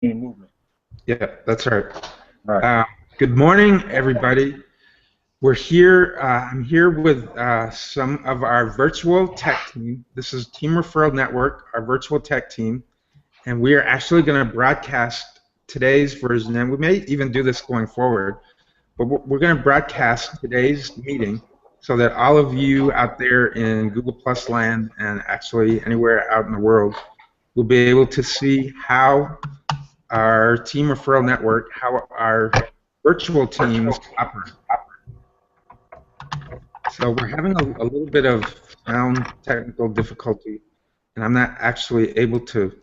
movement. Yeah, that's right. All right. Uh, Good morning, everybody. We're here. I'm here with some of our virtual tech team. This is Team Referral Network, our virtual tech team, and we are actually going to broadcast today's version, and we may even do this going forward. But we're going to broadcast today's meeting so that all of you out there in Google Plus land and actually anywhere out in the world will be able to see how our team referral network, how our virtual teams operate. So we're having a little bit of sound technical difficulty, and I'm not actually able to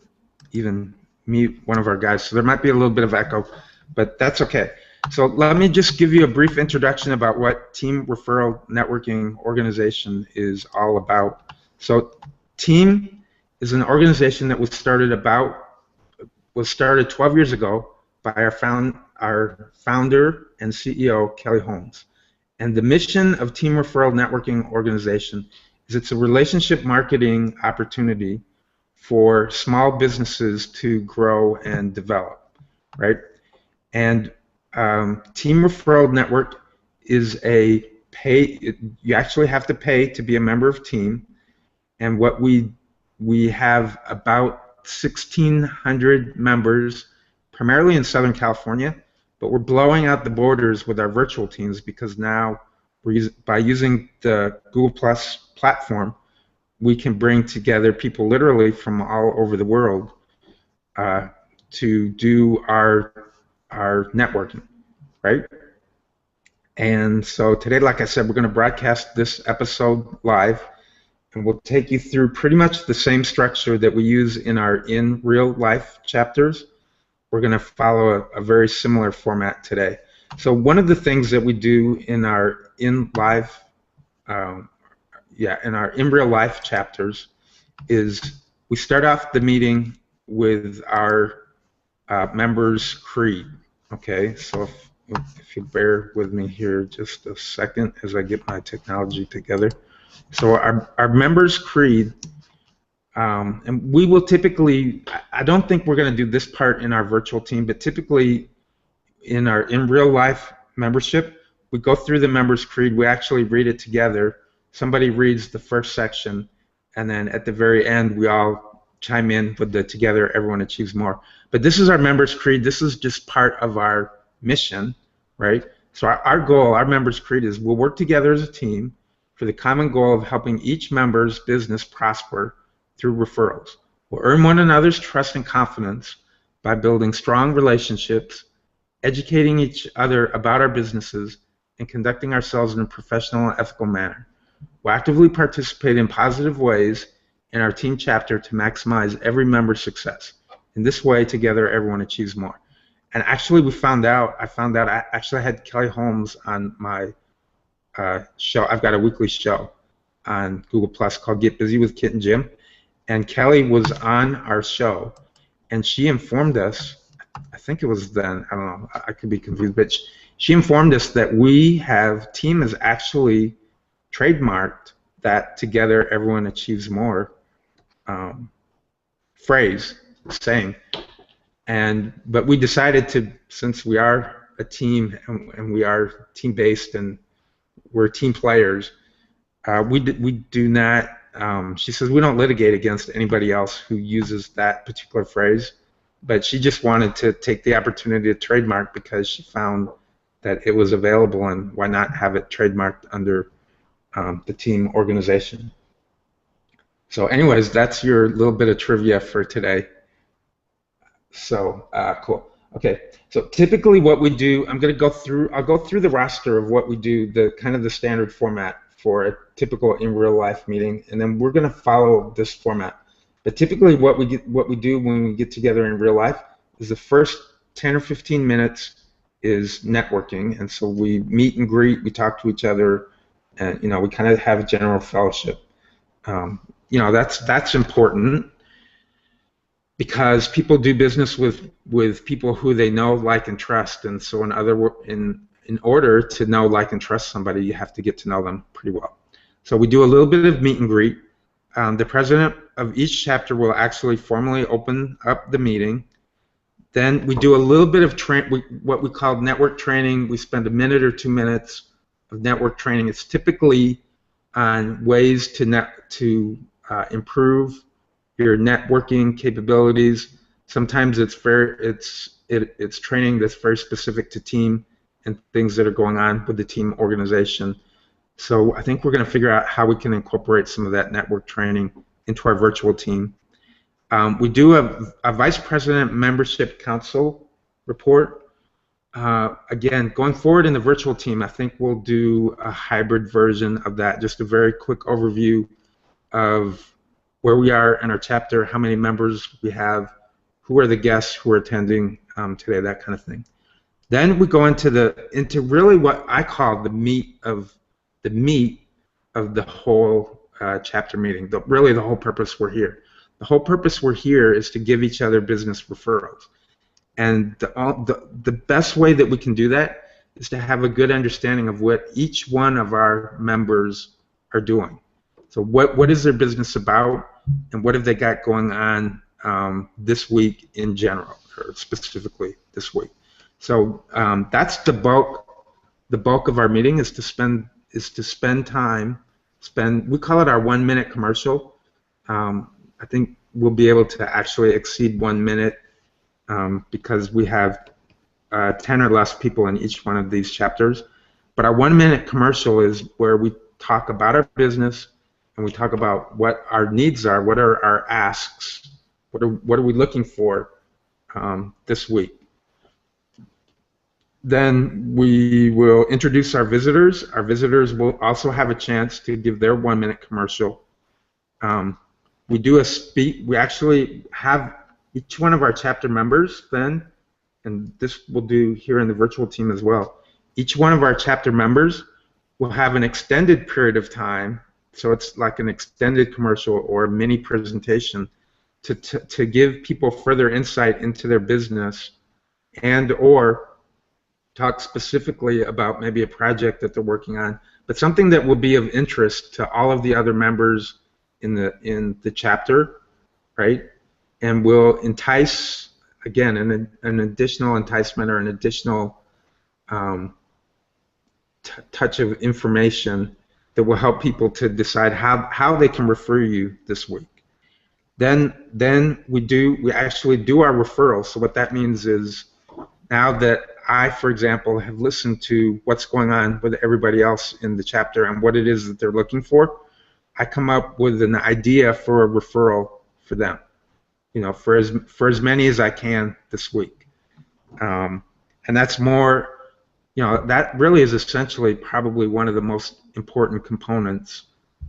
even mute one of our guys, so there might be a little bit of echo, but that's okay. So let me just give you a brief introduction about what Team Referral Networking Organization is all about. So Team is an organization that was started 12 years ago by our founder and CEO, Kelly Holmes. And the mission of Team Referral Networking Organization is it's a relationship marketing opportunity for small businesses to grow and develop, right? And Team Referral Network is you actually have to pay to be a member of Team. And what we have about 1,600 members, primarily in Southern California, but we're blowing out the borders with our virtual teams because now by using the Google Plus platform, we can bring together people literally from all over the world to do our networking, right? And so today, like I said, we're going to broadcast this episode live, and we'll take you through pretty much the same structure that we use in our in real life chapters. We're going to follow a very similar format today. So one of the things that we do in our in real life chapters is we start off the meeting with our members' creed. Okay, so if you bear with me here just a second as I get my technology together. So our members' creed, and we will typically, I don't think we're going to do this part in our virtual team, but typically in our in real life membership, we go through the members' creed, we actually read it together. Somebody reads the first section, and then at the very end, we all chime in with the together everyone achieves more. But this is our members' creed. This is just part of our mission, right? So our goal, our members' creed is we'll work together as a team for the common goal of helping each member's business prosper through referrals. We'll earn one another's trust and confidence by building strong relationships, educating each other about our businesses, and conducting ourselves in a professional and ethical manner. We'll actively participate in positive ways in our team chapter to maximize every member's success. In this way, together, everyone achieves more. And actually, I actually had Kelly Holmes on my show. I've got a weekly show on Google Plus called Get Busy with Kit and Jim, and Kelly was on our show, and she informed us, I think it was then, I don't know, I could be confused, but she informed us that Team has actually trademarked that together everyone achieves more saying, but we decided to, since we are a team and we are team-based and we're team players, we do not, she says we don't litigate against anybody else who uses that particular phrase, but she just wanted to take the opportunity to trademark because she found that it was available, and why not have it trademarked under the team organization. So anyways, that's your little bit of trivia for today. So cool. Okay, so typically what we do, I'll go through the roster of what we do, the kind of the standard format for a typical in real life meeting, and then we're going to follow this format. But typically what we do when we get together in real life is the first 10 or 15 minutes is networking, and so we meet and greet, we talk to each other, and we kind of have a general fellowship. That's important, because people do business with people who they know, like, and trust, and so in order to know, like, and trust somebody, you have to get to know them pretty well. So we do a little bit of meet and greet. The president of each chapter will actually formally open up the meeting. Then we do a little bit of what we call network training. We spend a minute or 2 minutes of network training. It's typically on ways to improve your networking capabilities. Sometimes it's training that's very specific to team and things that are going on with the team organization. So I think we're going to figure out how we can incorporate some of that network training into our virtual team. We do a Vice President Membership Council report. Again, going forward in the virtual team, I think we'll do a hybrid version of that, just a very quick overview of where we are in our chapter, how many members we have, who are the guests who are attending today, that kind of thing. Then we go into really what I call the meat of the whole chapter meeting. Really, the whole purpose we're here. The whole purpose we're here is to give each other business referrals. And the best way that we can do that is to have a good understanding of what each one of our members are doing. So what is their business about, and what have they got going on this week in general, or specifically this week. So that's the bulk of our meeting is to spend time. We call it our 1 minute commercial. I think we'll be able to actually exceed 1 minute because we have 10 or less people in each one of these chapters. But our 1 minute commercial is where we talk about our business and we talk about what our needs are, what are our asks, what are we looking for this week. Then we will introduce our visitors. Our visitors will also have a chance to give their 1 minute commercial. We do we actually have each one of our chapter members then, and this we'll do here in the virtual team as well. Each one of our chapter members will have an extended period of time, so it's like an extended commercial or a mini presentation to give people further insight into their business and or talk specifically about maybe a project that they're working on, but something that will be of interest to all of the other members in the chapter, right? And will entice, again, an additional enticement or an additional touch of information that will help people to decide how they can refer you this week. Then we actually do our referrals. So what that means is now that I, for example, have listened to what's going on with everybody else in the chapter and what it is that they're looking for, I come up with an idea for a referral for them, for as many as I can this week. And that's more, that really is essentially probably one of the most important components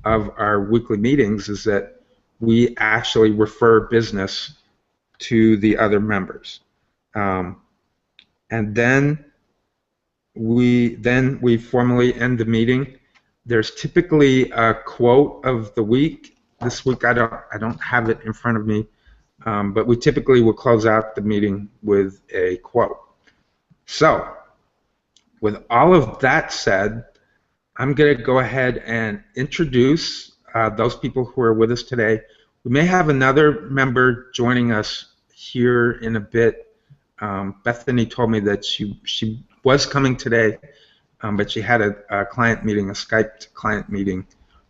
of our weekly meetings is that we actually refer business to the other members. And then we formally end the meeting. There's typically a quote of the week. This week I don't have it in front of me, but we typically will close out the meeting with a quote. So, with all of that said, I'm going to go ahead and introduce those people who are with us today. We may have another member joining us here in a bit. Bethany told me that she was coming today, but she had a client meeting, a Skyped client meeting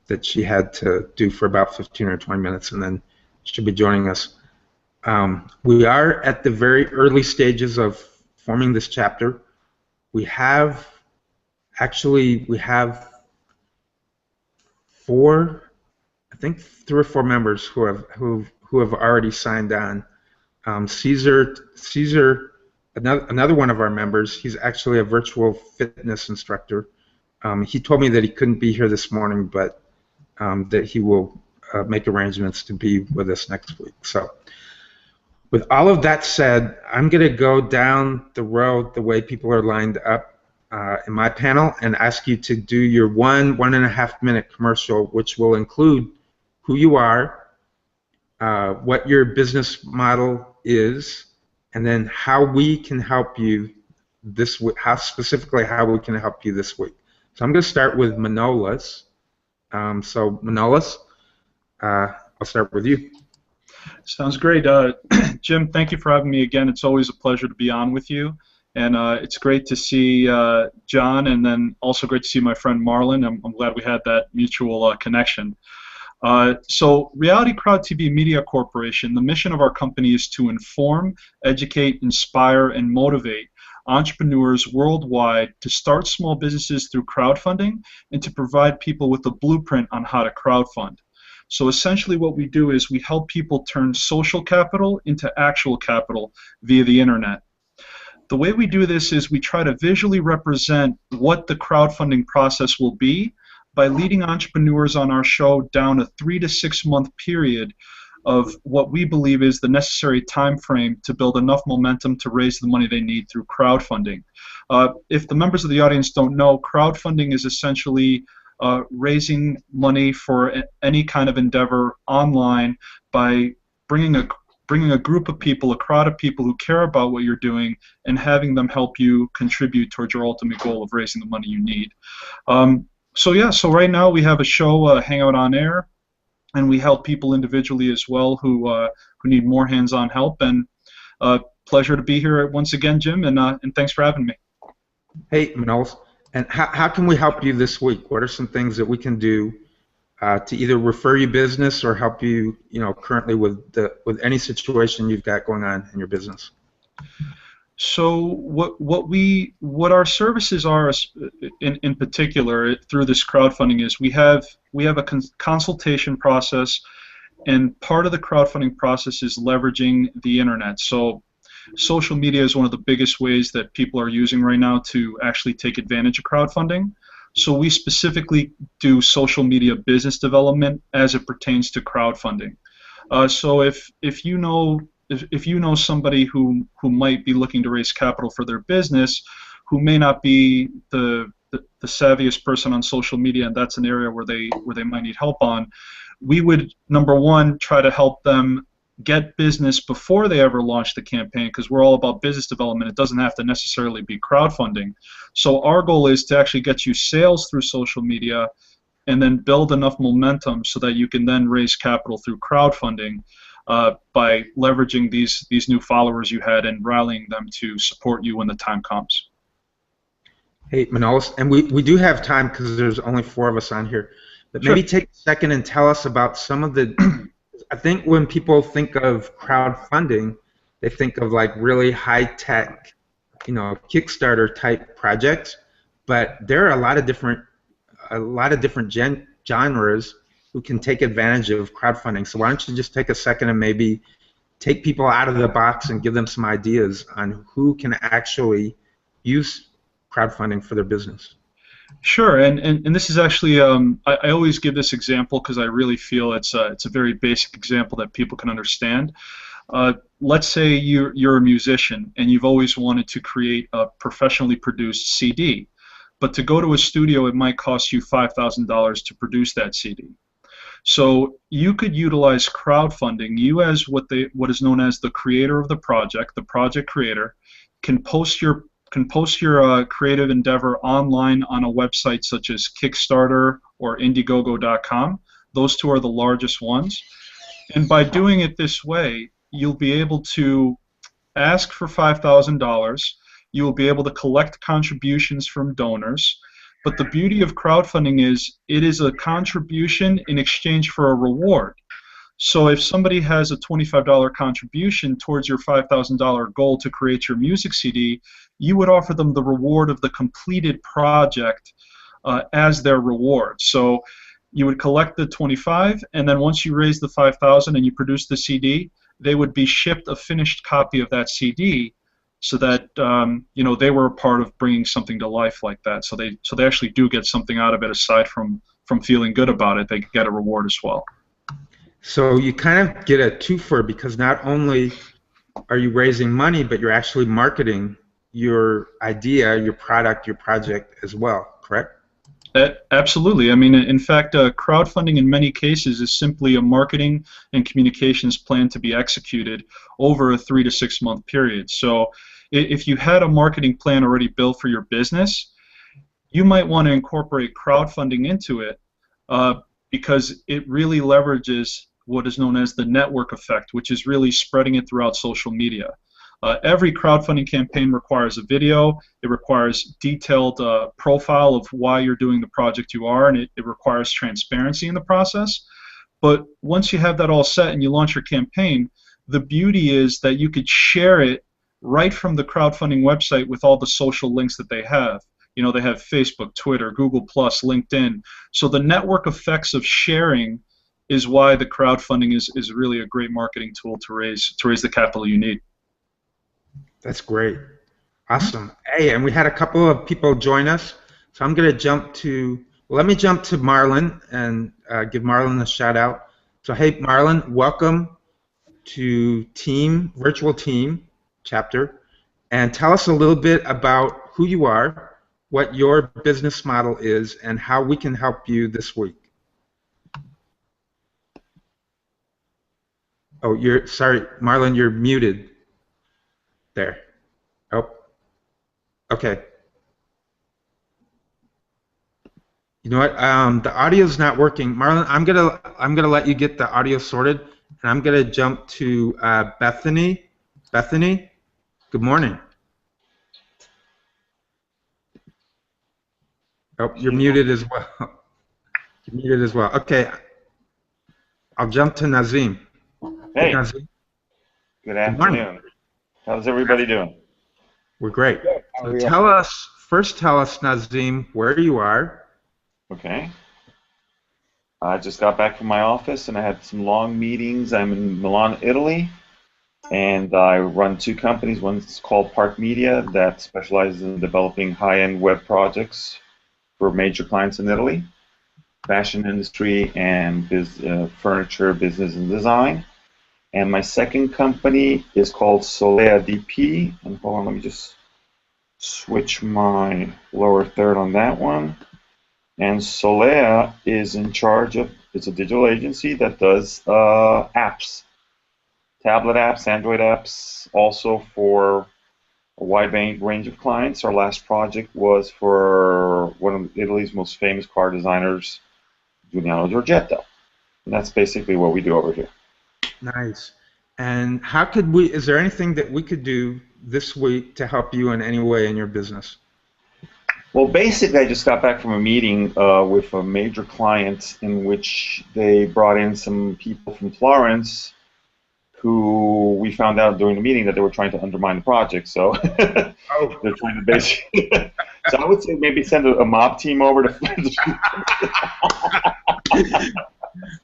that she had to do for about 15 or 20 minutes, and then she'll be joining us. We are at the very early stages of forming this chapter. We have 3 or 4 members who have already signed on. Caesar, another one of our members, he's actually a virtual fitness instructor. He told me that he couldn't be here this morning, but that he will make arrangements to be with us next week. So, with all of that said, I'm going to go down the road the way people are lined up in my panel and ask you to do your 1.5 minute commercial, which will include who you are, what your business model is, and then how we can help you this week, how we can help you this week. So I'm going to start with Manolis. So Manolis, I'll start with you. Sounds great. Jim, thank you for having me again. It's always a pleasure to be on with you. And it's great to see John, and then also great to see my friend Marlon. I'm glad we had that mutual connection. So, Reality Crowd TV Media Corporation, the mission of our company is to inform, educate, inspire, and motivate entrepreneurs worldwide to start small businesses through crowdfunding and to provide people with a blueprint on how to crowdfund. So essentially what we do is we help people turn social capital into actual capital via the internet. The way we do this is we try to visually represent what the crowdfunding process will be by leading entrepreneurs on our show down a 3 to 6 month period of what we believe is the necessary time frame to build enough momentum to raise the money they need through crowdfunding. If the members of the audience don't know, crowdfunding is essentially raising money for any kind of endeavor online by bringing a group of people, a crowd of people who care about what you're doing, and having them help you contribute towards your ultimate goal of raising the money you need. So yeah, so right now we have a show, Hangout on Air, and we help people individually as well who need more hands-on help. And pleasure to be here once again, Jim, and thanks for having me. Hey, Manolo, and how can we help you this week? What are some things that we can do to either refer you business or help you, currently with any situation you've got going on in your business? So what our services are in particular through this crowdfunding is we have a consultation process, and part of the crowdfunding process is leveraging the internet. So social media is one of the biggest ways that people are using right now to actually take advantage of crowdfunding. So we specifically do social media business development as it pertains to crowdfunding. So if you know somebody who might be looking to raise capital for their business, who may not be the savviest person on social media, and that's an area where they might need help on, we would, number one, try to help them get business before they ever launch the campaign, because we're all about business development. It doesn't have to necessarily be crowdfunding. So our goal is to actually get you sales through social media and then build enough momentum so that you can then raise capital through crowdfunding by leveraging these new followers you had and rallying them to support you when the time comes. Hey, Manolis, and we do have time because there's only 4 of us on here, but maybe take a second and tell us about some of the I think when people think of crowdfunding, they think of like really high-tech, Kickstarter type projects, but there are a lot of different genres who can take advantage of crowdfunding. So why don't you just take a second and maybe take people out of the box and give them some ideas on who can actually use crowdfunding for their business. Sure, and this is actually I always give this example because I really feel it's a very basic example that people can understand. Let's say you're a musician and you've always wanted to create a professionally produced CD, but to go to a studio it might cost you $5,000 to produce that CD. So you could utilize crowdfunding. You, as what is known as the creator of the project creator, can post your creative endeavor online on a website such as Kickstarter or Indiegogo.com. Those two are the largest ones. And by doing it this way, you'll be able to ask for $5,000. You will be able to collect contributions from donors. But the beauty of crowdfunding is it is a contribution in exchange for a reward. So if somebody has a $25 contribution towards your $5,000 goal to create your music CD, you would offer them the reward of the completed project as their reward. So you would collect the 25, and then once you raise the 5,000 and you produce the CD, they would be shipped a finished copy of that CD, so that they were a part of bringing something to life like that. So they actually do get something out of it aside from feeling good about it. They get a reward as well. So you kind of get a twofer because not only are you raising money, but you're actually marketing your idea, your product, your project as well, correct? Absolutely. I mean, in fact, crowdfunding in many cases is simply a marketing and communications plan to be executed over a 3 to 6 month period. So if you had a marketing plan already built for your business, you might want to incorporate crowdfunding into it because it really leverages what is known as the network effect, which is really spreading it throughout social media. Every crowdfunding campaign requires a video. It requires detailed profile of why you're doing the project you are, and it requires transparency in the process. But once you have that all set and you launch your campaign, the beauty is that you could share it right from the crowdfunding website with all the social links that they have. You know, they have Facebook, Twitter, Google+, LinkedIn. So the network effects of sharing is why the crowdfunding is really a great marketing tool to raise the capital you need. That's great. Awesome. Hey, and we had a couple of people join us, so I'm going to jump to, let me jump to Marlon and give Marlon a shout out. So hey, Marlon, welcome to Virtual Team chapter, and tell us a little bit about who you are, what your business model is, and how we can help you this week. Oh, sorry, Marlon, you're muted there. Oh, okay. You know what? The audio's not working. Marlon, I'm gonna let you get the audio sorted, and I'm gonna jump to Bethany. Bethany, good morning. Oh, you're muted as well. You're muted as well. Okay. I'll jump to Nazim. Hey. Nazim. Good afternoon. How's everybody doing? We're great. So tell us, Nazim, where you are. Okay. I just got back from my office and I had some long meetings. I'm in Milan, Italy, and I run two companies. One's called Park Media that specializes in developing high-end web projects for major clients in Italy, fashion industry and furniture, business and design. And my second company is called Solea DP. And hold on, let me just switch my lower third on that one. And Solea is in charge of, it's a digital agency that does apps, tablet apps, Android apps, also for a wide range of clients. Our last project was for one of Italy's most famous car designers, Giuliano Giorgetto. And that's basically what we do over here. Nice. And how could is there anything that we could do this week to help you in any way in your business? Well, basically, I just got back from a meeting with a major client in which they brought in some people from Florence who we found out during the meeting that they were trying to undermine the project. So they're trying to basically. So I would say maybe send a mob team over to.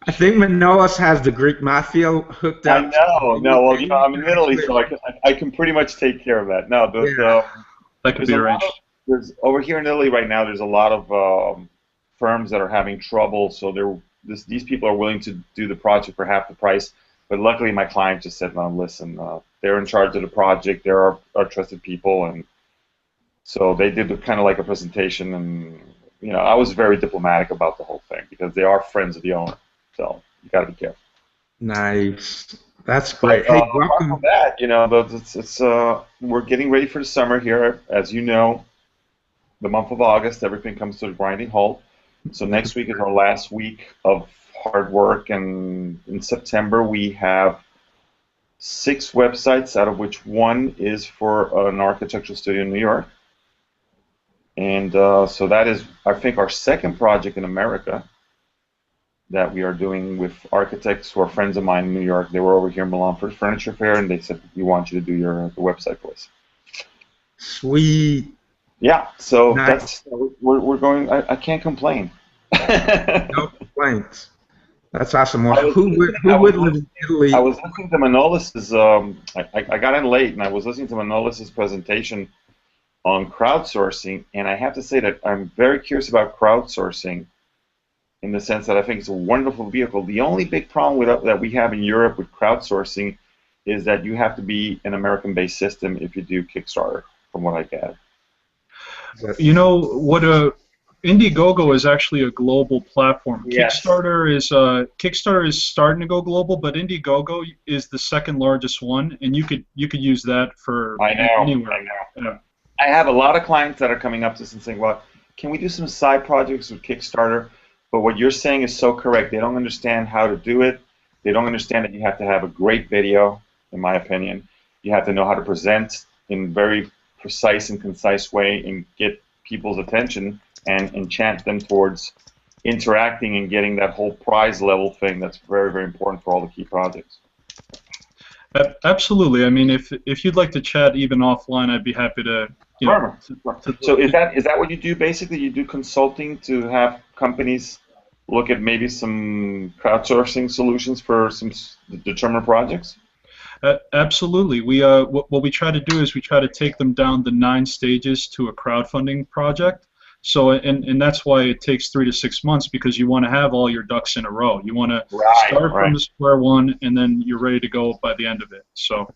I think Manolis has the Greek mafia hooked up. I know. No, well, you know, I'm in Italy, so I can pretty much take care of that. No, that could be arranged. Over here in Italy right now, there's a lot of firms that are having trouble. So these people are willing to do the project for half the price. But luckily, my client just said, "No, listen, they're in charge of the project. They're our trusted people," and so they did kind of like a presentation. And you know, I was very diplomatic about the whole thing because they are friends of the owner. So you got to be careful. Nice. That's great. But, hey, welcome. apart from that, you know, we're getting ready for the summer here. As you know, the month of August, everything comes to a grinding halt. So next week is our last week of hard work, and in September we have 6 websites, out of which one is for an architectural studio in New York. And so that is, I think, our second project in America that we are doing with architects who are friends of mine in New York. They were over here in Milan for the furniture fair, and they said, "We want you to do the website for us." Sweet. Yeah, so nice. That's we're going. I can't complain. No complaints. That's awesome. Well, who would live in Italy? I was listening to Manolis's. I got in late, and I was listening to Manolis's presentation on crowdsourcing, and I have to say that I'm very curious about crowdsourcing in the sense that I think it's a wonderful vehicle. The only big problem that we have in Europe with crowdsourcing is that you have to be an American-based system if you do Kickstarter, from what I gather. You know what? Indiegogo is actually a global platform. Yes. Kickstarter is starting to go global, but Indiegogo is the second largest one, and you could use that for anywhere. I know. Yeah. I have a lot of clients that are coming up to us and saying, "Well, can we do some side projects with Kickstarter?" But what you're saying is so correct. They don't understand how to do it. They don't understand that you have to have a great video, in my opinion. You have to know how to present in very precise and concise way and get people's attention and enchant them towards interacting and getting that whole prize level thing that's very, very important for all the key projects. Absolutely. I mean, if you'd like to chat even offline, I'd be happy to. So is that what you do basically? You do consulting to have companies look at maybe some crowdsourcing solutions for some determined projects? Absolutely. What we try to do is we try to take them down the 9 stages to a crowdfunding project. So and that's why it takes 3 to 6 months, because you want to have all your ducks in a row. You want to start from the square one, and then you're ready to go by the end of it. So,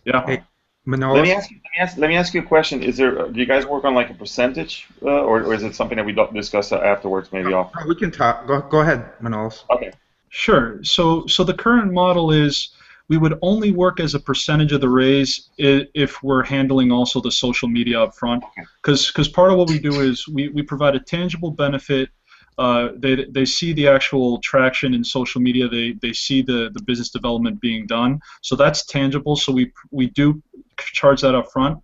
yeah. Hey, let me ask you a question. Do you guys work on like a percentage, or is it something that we don't discuss afterwards, maybe off? We can talk. Go ahead, Manolis. Okay. Sure. So the current model is we would only work as a percentage of the raise if we're handling also the social media up front. Because part of what we do is we provide a tangible benefit. They see the actual traction in social media. They see the business development being done. So that's tangible. So we do charge that up front.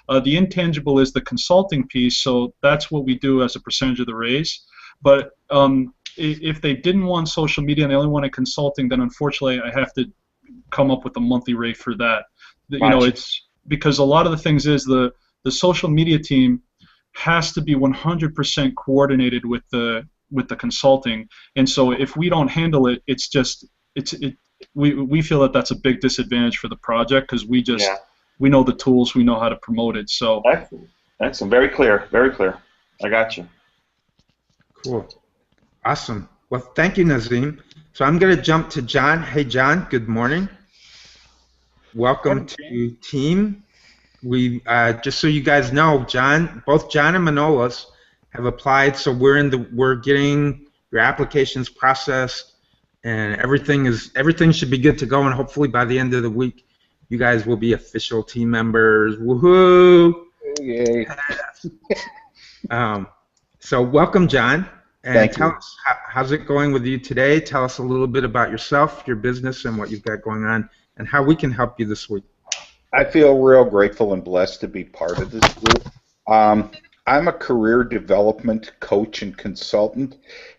The intangible is the consulting piece. So that's what we do as a percentage of the raise. But if they didn't want social media and they only wanted consulting, then unfortunately I have to come up with a monthly rate for that. You know, it's because a lot of the things is the social media team has to be 100% coordinated with the consulting, and so if we don't handle it, we feel that that's a big disadvantage for the project, because we know the tools, we know how to promote it. So excellent, very clear, very clear. I got you. Cool, awesome. Well, thank you, Nazim. So I'm going to jump to John. Hey, John. Good morning. Welcome to Team. We just so you guys know, both John and Manolis have applied, so we're getting your applications processed, and everything should be good to go, and hopefully by the end of the week, you guys will be official team members. Woohoo! Yay! So welcome, John. And tell us, how's it going with you today? Tell us a little bit about yourself, your business, and what you've got going on, and how we can help you this week. I feel real grateful and blessed to be part of this group. I'm a career development coach and consultant,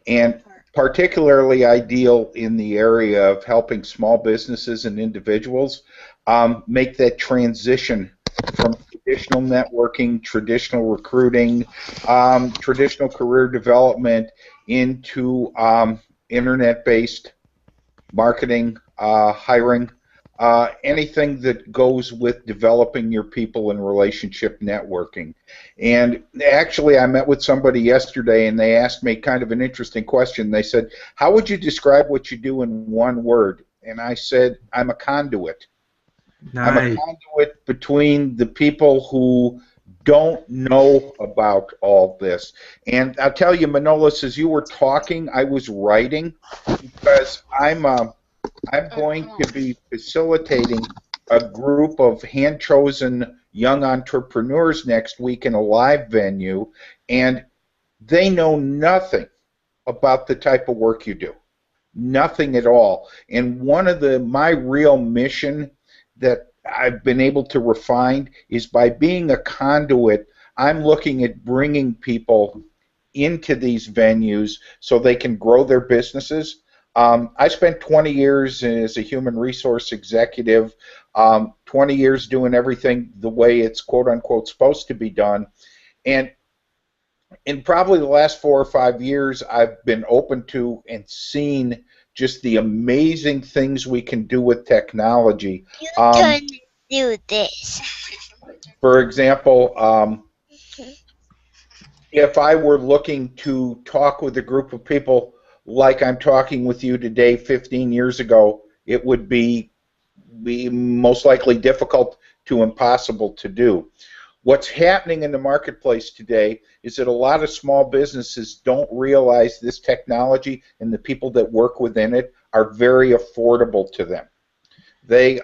and particularly I deal in the area of helping small businesses and individuals make that transition from traditional networking, traditional recruiting, traditional career development into internet-based marketing, hiring, anything that goes with developing your people and relationship networking. And actually, I met with somebody yesterday, and they asked me kind of an interesting question. They said, how would you describe what you do in one word? And I said, I'm a conduit. Nice. I'm a conduit between the people who don't know about all this. And I'll tell you, Manolis, as you were talking, I was writing, because I'm going to be facilitating a group of hand-chosen young entrepreneurs next week in a live venue, and they know nothing about the type of work you do. Nothing at all. And one of my real mission that I've been able to refine is by being a conduit. I'm looking at bringing people into these venues so they can grow their businesses. I spent 20 years as a human resource executive, 20 years doing everything the way it's quote-unquote supposed to be done. And in probably the last 4 or 5 years, I've been open to and seen just the amazing things we can do with technology. You can do this. For example, if I were looking to talk with a group of people like I'm talking with you today 15 years ago, it would be most likely difficult to impossible to do. What's happening in the marketplace today is that a lot of small businesses don't realize this technology and the people that work within it are very affordable to them. They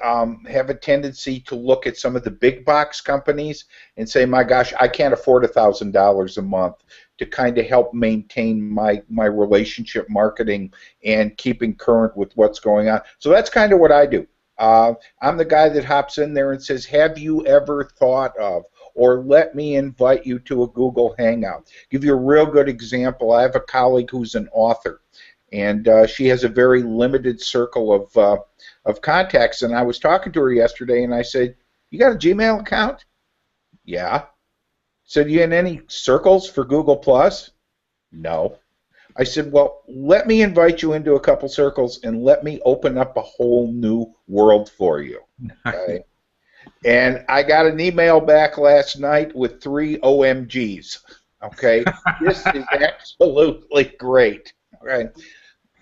have a tendency to look at some of the big box companies and say, my gosh, I can't afford $1,000 a month to kind of help maintain my relationship marketing and keeping current with what's going on. So that's kind of what I do. I'm the guy that hops in there and says, have you ever thought of, or let me invite you to a Google Hangout. Give you a real good example. I have a colleague who's an author, and she has a very limited circle of contacts. And I was talking to her yesterday, and I said, you got a Gmail account? Yeah. Said, you in any circles for Google Plus? No. I said, well, let me invite you into a couple circles and let me open up a whole new world for you. Okay? And I got an email back last night with 3 OMGs. Okay? This is absolutely great. Okay?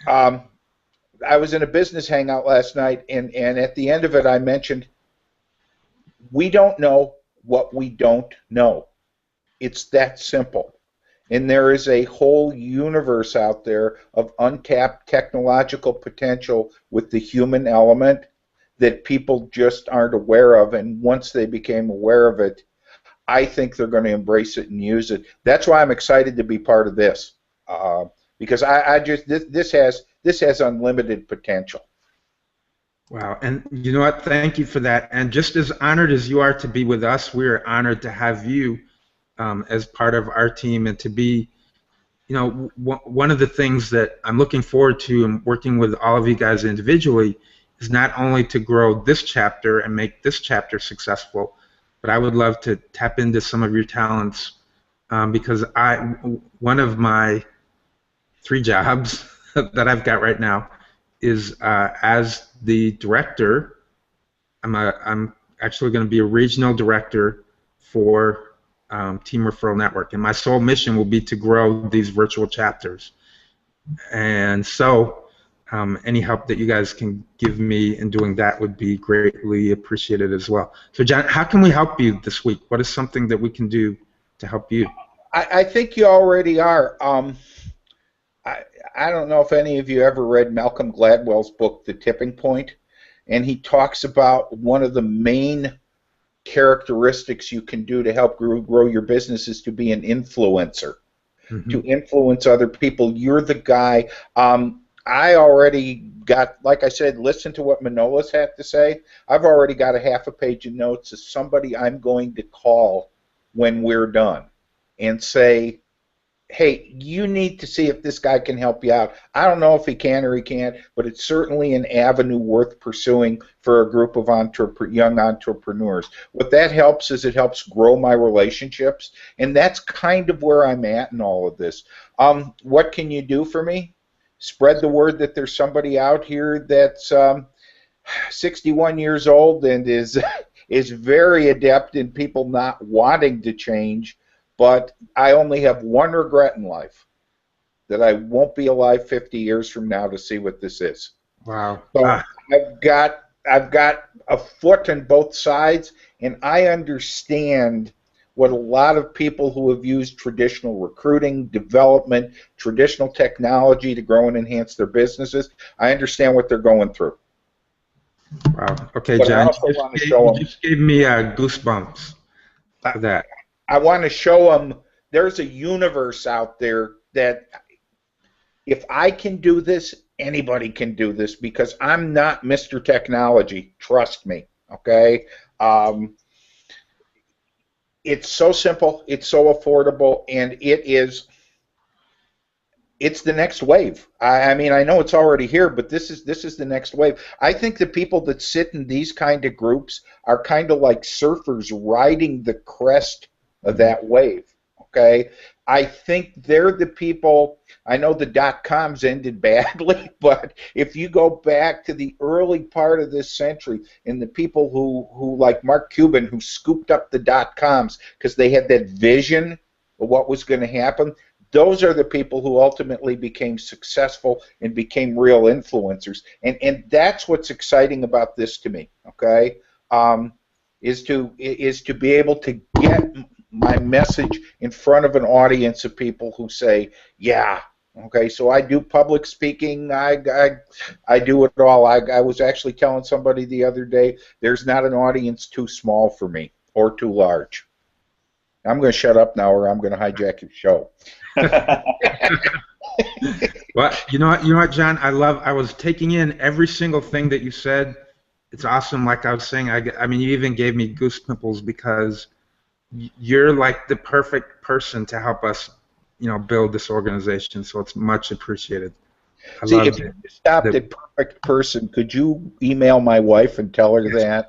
I was in a business hangout last night, and at the end of it I mentioned, we don't know what we don't know. It's that simple. And there is a whole universe out there of untapped technological potential with the human element that people just aren't aware of. And once they became aware of it, I think they're going to embrace it and use it. That's why I'm excited to be part of this, because this has unlimited potential. Wow, and you know what? Thank you for that. And just as honored as you are to be with us, we're honored to have you as part of our team, and to be, you know, one of the things that I'm looking forward to and working with all of you guys individually is not only to grow this chapter and make this chapter successful, but I would love to tap into some of your talents, because one of my 3 jobs that I've got right now is as the director. I'm actually going to be a regional director for Team Referral Network, and my sole mission will be to grow these virtual chapters. And so any help that you guys can give me in doing that would be greatly appreciated as well. So John, how can we help you this week? What is something that we can do to help you? I think you already are. I don't know if any of you ever read Malcolm Gladwell's book, The Tipping Point, and he talks about one of the main characteristics you can do to help grow your business is to be an influencer, to influence other people. You're the guy. I already got, like I said, listen to what Manolis had to say. I've already got a half a page of notes of somebody I'm going to call when we're done and say, hey, you need to see if this guy can help you out. I don't know if he can or he can't, but it's certainly an avenue worth pursuing for a group of young entrepreneurs. What that helps is it helps grow my relationships, and that's kind of where I'm at in all of this. What can you do for me? Spread the word that there's somebody out here that's 61 years old and is very adept in people not wanting to change. But I only have one regret in life, that I won't be alive 50 years from now to see what this is. Wow. So I've got a foot in both sides, and I understand what a lot of people who have used traditional recruiting, development, traditional technology to grow and enhance their businesses, I understand what they're going through. Wow. Okay, But John, you just gave me goosebumps for that. I want to show them there's a universe out there that if I can do this, anybody can do this, because I'm not Mr. Technology. Trust me, okay? It's so simple, it's so affordable, and it's the next wave. I mean, I know it's already here, but this is the next wave. I think the people that sit in these kind of groups are kind of like surfers riding the crest of that wave, okay? I think they're the people. I know the dot-coms ended badly, but if you go back to the early part of this century and the people who like Mark Cuban, who scooped up the dot-coms because they had that vision of what was going to happen, those are the people who ultimately became successful and became real influencers. And that's what's exciting about this to me, okay? Is to be able to get my message in front of an audience of people who say, yeah, Okay, so I do public speaking. I do it all. I was actually telling somebody the other day, there's not an audience too small for me or too large. I'm going to shut up now, or I'm going to hijack your show. Well, you know what, John? I was taking in every single thing that you said. It's awesome. Like I was saying, I mean, you even gave me goose pimples because you're like the perfect person to help us, build this organization. So it's much appreciated. See, if you stopped at perfect person, could you email my wife and tell her that?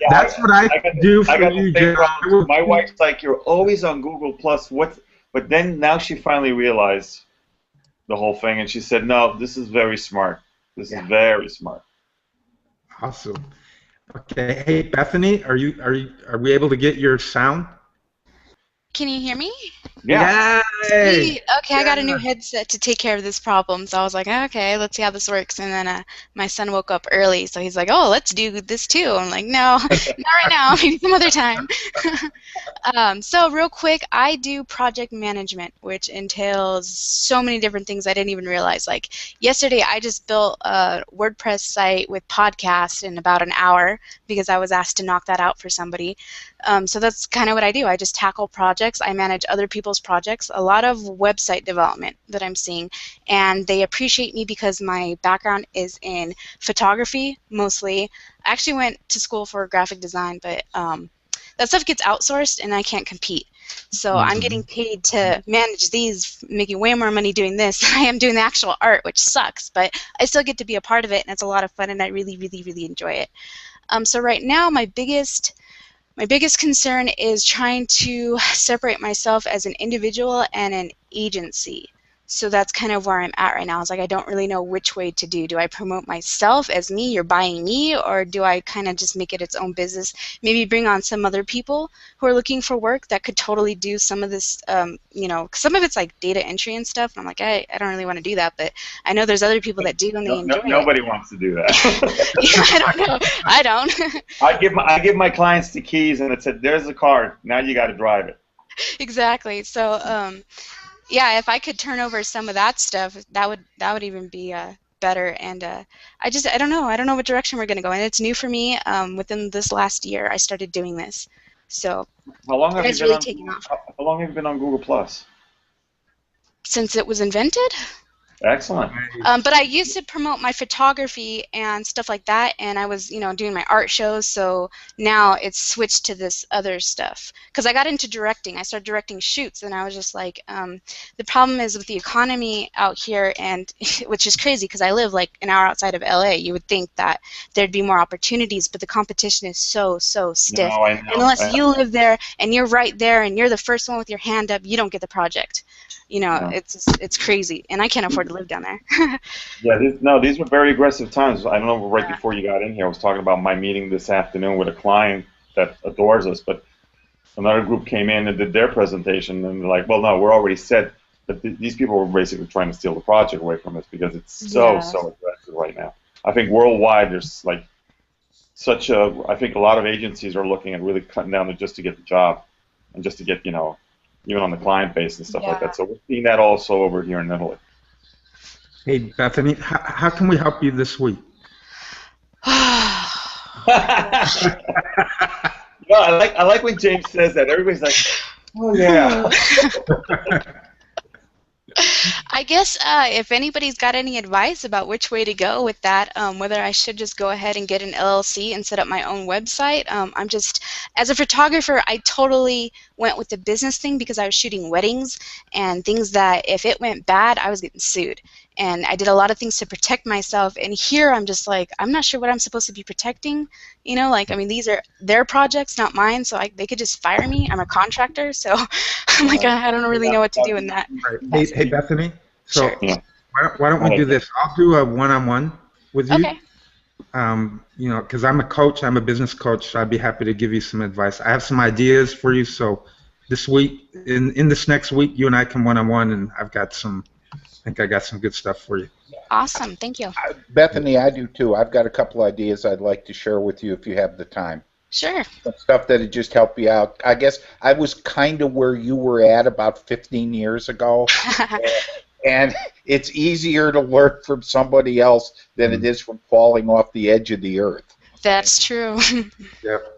That's what I do for you, John. My wife's like, you're always on Google Plus. But then now she finally realized the whole thing, and she said, no, this is very smart. This is very smart. Awesome. Okay, hey Bethany, are we able to get your sound? Can you hear me? Yeah. Sweet. Okay, I got a new headset to take care of this problem, so I was like, okay, let's see how this works. And then my son woke up early, so he's like, oh, let's do this too. I'm like, no, not right now, maybe some other time. So real quick, I do project management, which entails so many different things I didn't even realize. Like yesterday, I just built a WordPress site with podcasts in about an hour because I was asked to knock that out for somebody. So that's kind of what I do. I just tackle projects. I manage other people's projects. A lot of website development that I'm seeing, and they appreciate me because my background is in photography mostly. I actually went to school for graphic design, but that stuff gets outsourced and I can't compete. So I'm getting paid to manage these, making way more money doing this than I am doing the actual art, which sucks, but I still get to be a part of it, and it's a lot of fun, and I really, really, really enjoy it. So right now, my biggest concern is trying to separate myself as an individual and an agency. So that's kind of where I'm at right now. It's like I don't really know which way to do. Do I promote myself as me, you're buying me, or do I kind of just make it its own business? Maybe bring on some other people who are looking for work that could totally do some of this, 'cause some of it's like data entry and stuff. And I'm like, I don't really want to do that, but I know there's other people that do and they enjoy it. Nobody wants to do that. Yeah, I don't know. I don't. I give my clients the keys, and it said, there's the car. Now you got to drive it. Exactly. So, yeah, if I could turn over some of that stuff, that would even be better. And I don't know. I don't know what direction we're gonna go. And it's new for me. Within this last year, I started doing this. So How long have it's you been really on? taking off. How long have you been on Google Plus? Since it was invented. Excellent. But I used to promote my photography and stuff like that, and I was, doing my art shows. So now it's switched to this other stuff because I got into directing. I started directing shoots, and I was just like, the problem is with the economy out here, and which is crazy because I live like an hour outside of LA. You would think that there'd be more opportunities, but the competition is so stiff. No, I know. And unless you live there and you're right there and you're the first one with your hand up, you don't get the project. It's crazy, and I can't afford to live down there. Yeah, these were very aggressive times. I don't know, right before you got in here, I was talking about my meeting this afternoon with a client that adores us, but another group came in and did their presentation, and they're like, well, no, we're already set. But these people were basically trying to steal the project away from us because it's so aggressive right now. I think worldwide there's like I think a lot of agencies are looking at really cutting down just to get the job and just to get, even on the client base and stuff like that. So we're seeing that also over here in Italy. Hey, Bethany, how can we help you this week? I like when James says that. Everybody's like, oh, yeah. I guess if anybody's got any advice about which way to go with that, whether I should just go ahead and get an LLC and set up my own website. As a photographer, I totally went with the business thing because I was shooting weddings and things that if it went bad, I was getting sued. And I did a lot of things to protect myself. And here I'm just like, I'm not sure what I'm supposed to be protecting. These are their projects, not mine. So they could just fire me. I'm a contractor. So I'm like, I don't really know what to do in that. Right. Hey, Bethany. So Sure. why don't we do this? I'll do a one-on-one with you. Okay. Because I'm a coach. I'm a business coach. So I'd be happy to give you some advice. I have some ideas for you. So this week, in this next week, you and I can one-on-one, and I think I got some good stuff for you. Awesome. Thank you. Bethany, I do too. I've got a couple ideas I'd like to share with you if you have the time. Sure. Some stuff that would just help you out. I guess I was kind of where you were at about 15 years ago, and it's easier to learn from somebody else than it is from falling off the edge of the earth. That's true. Yep.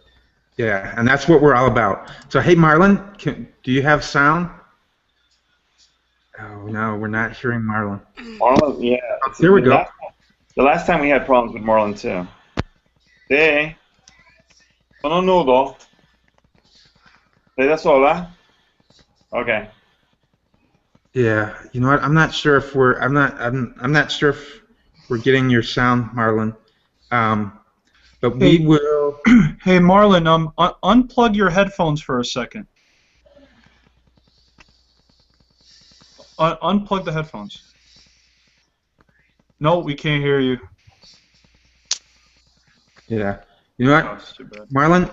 Yeah, and that's what we're all about. So, hey, Marlon, do you have sound? Oh, no, we're not hearing Marlon. Marlon, yeah. There we go. The last time we had problems with Marlon, too. Sì. Sono nudo. Sei da sola? Okay. Yeah, you know what? I'm not sure if we're. I'm not sure if we're getting your sound, Marlon. But we will. Hey, Marlon, unplug your headphones for a second. Unplug the headphones. No, we can't hear you. Yeah. You know what, Oh, it's too bad. Marlon?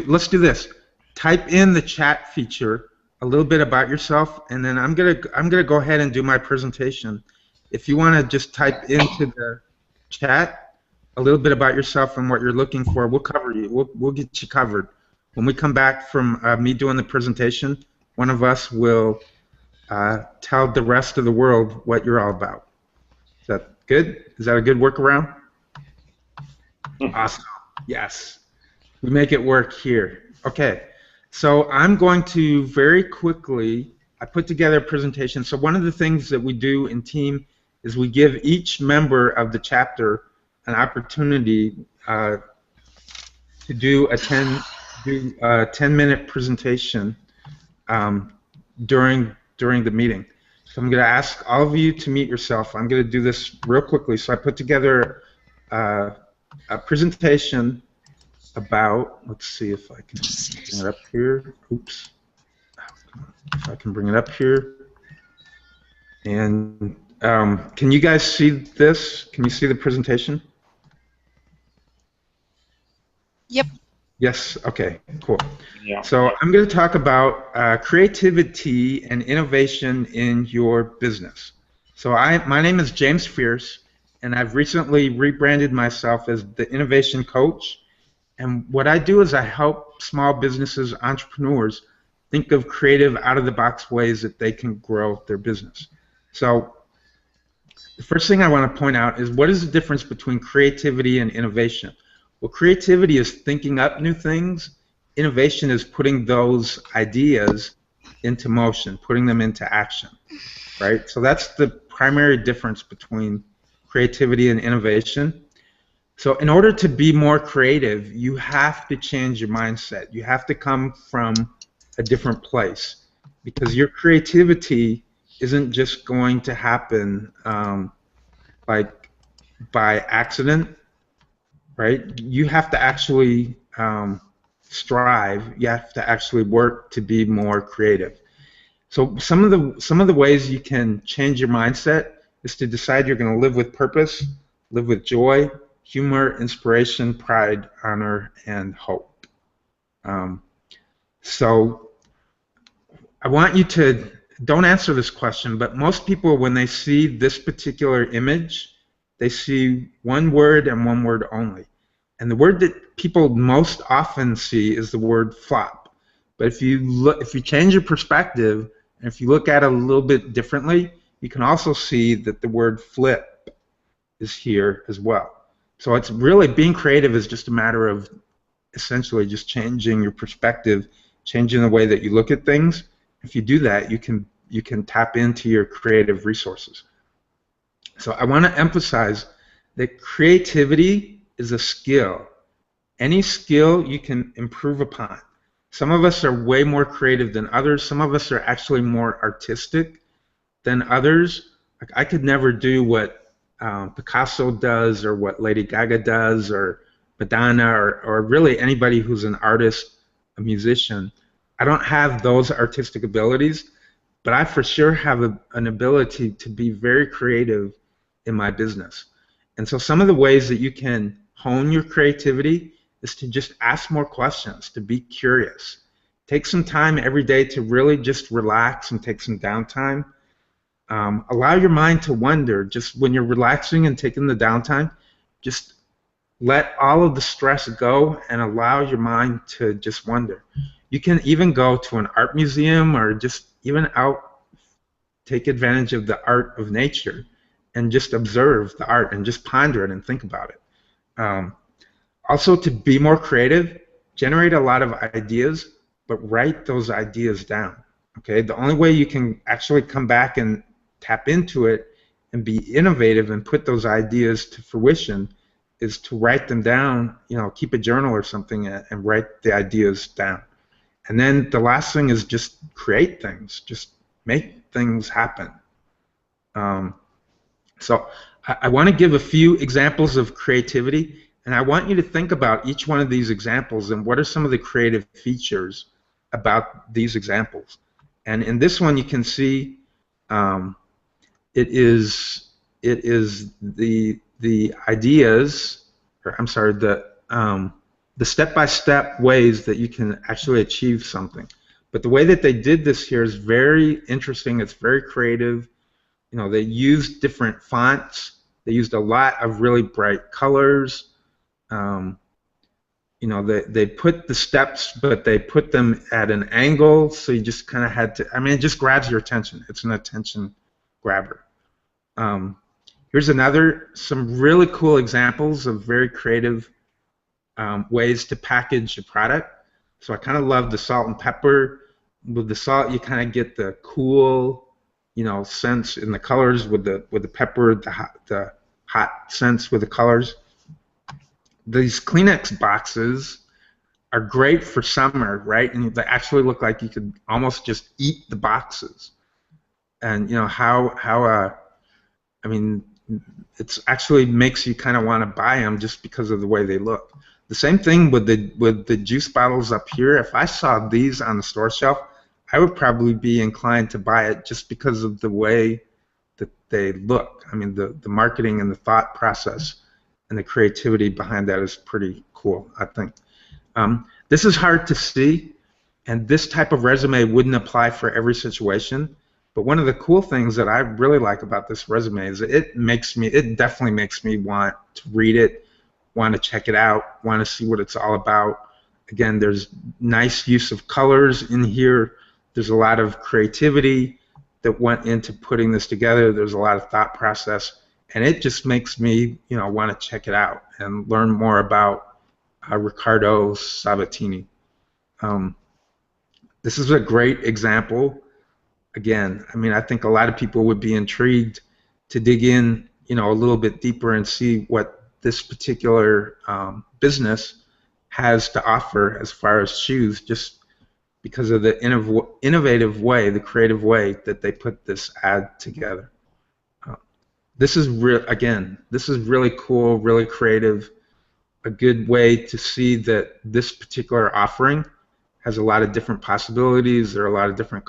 Let's do this. Type in the chat feature a little bit about yourself, and then I'm gonna go ahead and do my presentation. If you want to just type into the chat a little bit about yourself and what you're looking for, we'll cover you. We'll get you covered. When we come back from me doing the presentation, one of us will tell the rest of the world what you're all about. Is that good? Is that a good workaround? Awesome. Yes. We make it work here. Okay. So I'm going to very quickly, I put together a presentation. So one of the things that we do in Team is we give each member of the chapter an opportunity to do a 10-minute presentation during the meeting. So I'm going to ask all of you to mute yourself. I'm going to do this real quickly. So I put together a presentation about, let's see if I can bring it up here. Oops. If I can bring it up here. And can you guys see this? Can you see the presentation? Yep. Yes, okay, cool. Yeah. So I'm going to talk about creativity and innovation in your business. So my name is James Fierce, and I've recently rebranded myself as the Innovation Coach. And what I do is I help small businesses, entrepreneurs, think of creative, out-of-the-box ways that they can grow their business. So the first thing I want to point out is, what is the difference between creativity and innovation? Well, creativity is thinking up new things. Innovation is putting those ideas into motion, putting them into action, right? So that's the primary difference between creativity and innovation. So in order to be more creative, you have to change your mindset. You have to come from a different place, because your creativity isn't just going to happen like by accident, right? You have to actually strive. You have to actually work to be more creative. So some of the ways you can change your mindset is to decide you're going to live with purpose, live with joy, humor, inspiration, pride, honor, and hope. So I want you to, don't answer this question, but most people, when they see this particular image, they see one word and one word only. And the word that people most often see is the word flop. But if you change your perspective, and if you look at it a little bit differently, you can also see that the word flip is here as well. So it's really, being creative is just a matter of essentially just changing your perspective, changing the way that you look at things. If you do that, you can tap into your creative resources. So I want to emphasize that creativity is a skill. Any skill you can improve upon. Some of us are way more creative than others. Some of us are actually more artistic than others. Like, I could never do what Picasso does, or what Lady Gaga does, or Madonna, or really anybody who's an artist, a musician. I don't have those artistic abilities, but I for sure have an ability to be very creative in my business. And so some of the ways that you can hone your creativity is to just ask more questions, to be curious. Take some time every day to really just relax and take some downtime. Allow your mind to wander. Just when you're relaxing and taking the downtime, just let all of the stress go and allow your mind to just wander. You can even go to an art museum or just even out, take advantage of the art of nature and just observe the art and just ponder it and think about it. Also, to be more creative, generate a lot of ideas, but write those ideas down. Okay, the only way you can actually come back and tap into it and be innovative and put those ideas to fruition is to write them down. You know, keep a journal or something and write the ideas down. And then the last thing is just create things, just make things happen. So I want to give a few examples of creativity, and I want you to think about each one of these examples and what are some of the creative features about these examples. And in this one, you can see it is the ideas, or I'm sorry, the step-by-step ways that you can actually achieve something. But the way that they did this here is very interesting. It's very creative. You know, they used different fonts. They used a lot of really bright colors. You know, they put the steps, but they put them at an angle, so you just kind of had to, I mean, it just grabs your attention. It's an attention grabber. Here's some really cool examples of very creative ways to package a product. So I kind of love the salt and pepper. With the salt, you kind of get the cool, you know, sense in the colors. With the pepper, the hot sense with the colors. These Kleenex boxes are great for summer, right? And they actually look like you could almost just eat the boxes. And you know I mean, it actually makes you kind of want to buy them just because of the way they look. The same thing with the juice bottles up here. If I saw these on the store shelf, I would probably be inclined to buy it just because of the way that they look. I mean, the marketing and the thought process and the creativity behind that is pretty cool, I think. This is hard to see, and this type of resume wouldn't apply for every situation. But one of the cool things that I really like about this resume is it definitely makes me want to read it, want to check it out, want to see what it's all about. Again, there's nice use of colors in here. There's a lot of creativity that went into putting this together. There's a lot of thought process, and it just makes me, you know, want to check it out and learn more about Riccardo Sabatini. This is a great example. Again, I mean, I think a lot of people would be intrigued to dig in, you know, a little bit deeper and see what this particular business has to offer as far as shoes, just because of the innovative way, the creative way that they put this ad together. This is really cool, really creative, a good way to see that this particular offering has a lot of different possibilities. There are a lot of different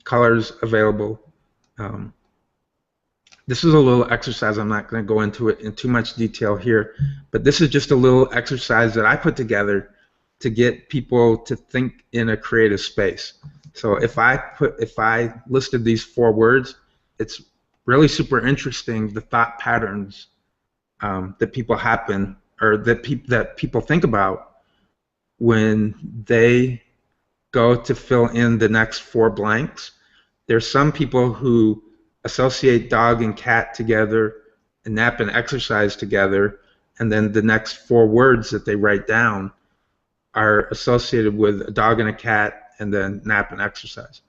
colors available. This is a little exercise. I'm not going to go into it in too much detail here, but this is just a little exercise that I put together to get people to think in a creative space. So if I listed these 4 words, it's really super interesting, the thought patterns that people think about when they go to fill in the next 4 blanks. There's some people who associate dog and cat together and nap and exercise together, and then the next 4 words that they write down are associated with a dog and a cat and then nap and exercise.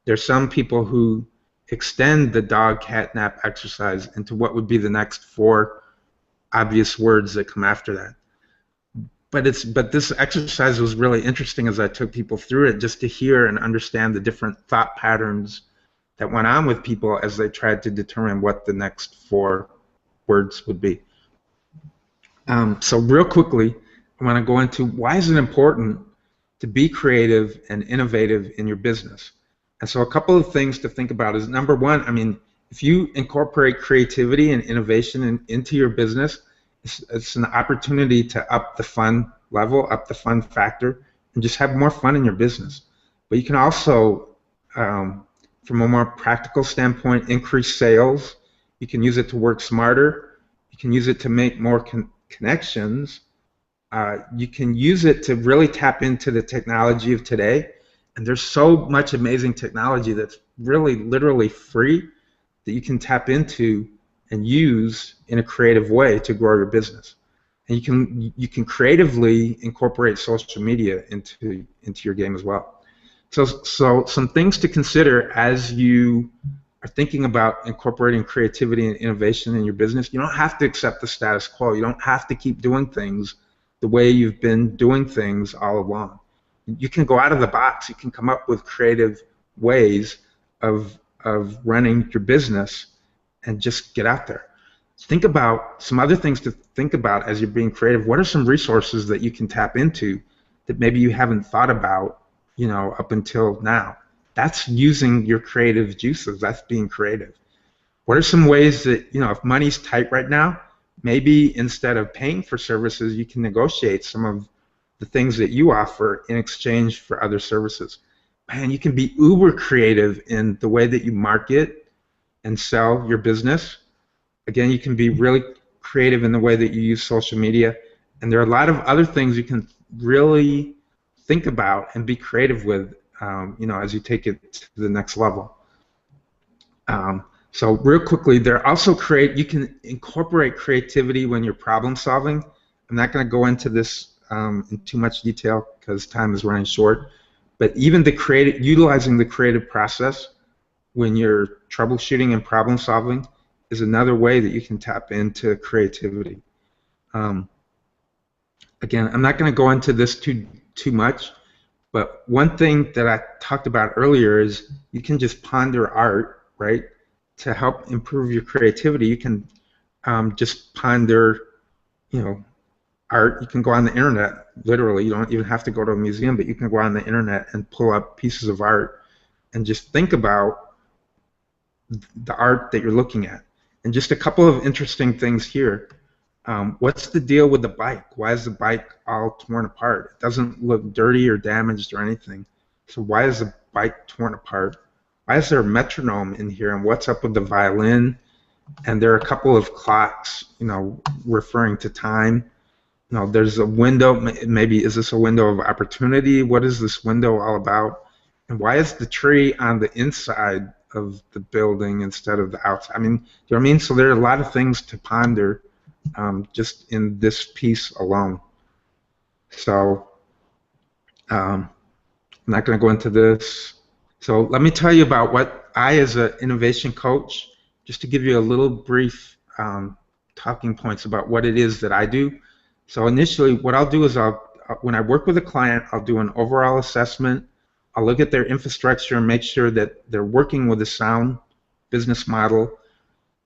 There's some people who extend the dog, cat, nap, exercise into what would be the next 4 obvious words that come after that. But this exercise was really interesting as I took people through it, just to hear and understand the different thought patterns that went on with people as they tried to determine what the next 4 words would be. So real quickly, I want to go into why is it important to be creative and innovative in your business. And so a couple of things to think about is, number one, I mean, if you incorporate creativity and innovation into your business, it's an opportunity to up the fun level, up the fun factor, and just have more fun in your business. But you can also, from a more practical standpoint, increase sales. You can use it to work smarter. You can use it to make more connections. You can use it to really tap into the technology of today. And there's so much amazing technology that's really literally free that you can tap into and use in a creative way to grow your business. And you can creatively incorporate social media into your game as well. So some things to consider as you are thinking about incorporating creativity and innovation in your business. You don't have to accept the status quo. You don't have to keep doing things the way you've been doing things all along. You can go out of the box. You can come up with creative ways of running your business and just get out there. Think about some other things to think about as you're being creative. What are some resources that you can tap into that maybe you haven't thought about, up until now? That's using your creative juices. That's being creative. What are some ways that, if money's tight right now, maybe instead of paying for services, you can negotiate some of the things that you offer in exchange for other services. Man, you can be uber creative in the way that you market and sell your business. Again, you can be really creative in the way that you use social media. And there are a lot of other things you can really think about and be creative with, as you take it to the next level. So real quickly, you can incorporate creativity when you're problem solving. I'm not going to go into this in too much detail because time is running short. But even utilizing the creative process when you're troubleshooting and problem solving is another way that you can tap into creativity. Again, I'm not going to go into this too much, but one thing that I talked about earlier is you can just ponder art, right? To help improve your creativity, you can just ponder, art. You can go on the internet, literally. You don't even have to go to a museum, but you can go on the internet and pull up pieces of art and just think about the art that you're looking at. And just a couple of interesting things here. What's the deal with the bike? Why is the bike all torn apart? It doesn't look dirty or damaged or anything. So why is the bike torn apart? Why is there a metronome in here? And what's up with the violin? And there are a couple of clocks, referring to time. There's a window. Maybe is this a window of opportunity? What is this window all about? And why is the tree on the inside of the building instead of the outside? I mean, you know what I mean? So there are a lot of things to ponder just in this piece alone. So I'm not going to go into this. So let me tell you about what I, as an innovation coach, just to give you a little brief talking points about what it is that I do. So initially, what I'll do is when I work with a client, I'll do an overall assessment. I'll look at their infrastructure and make sure that they're working with a sound business model.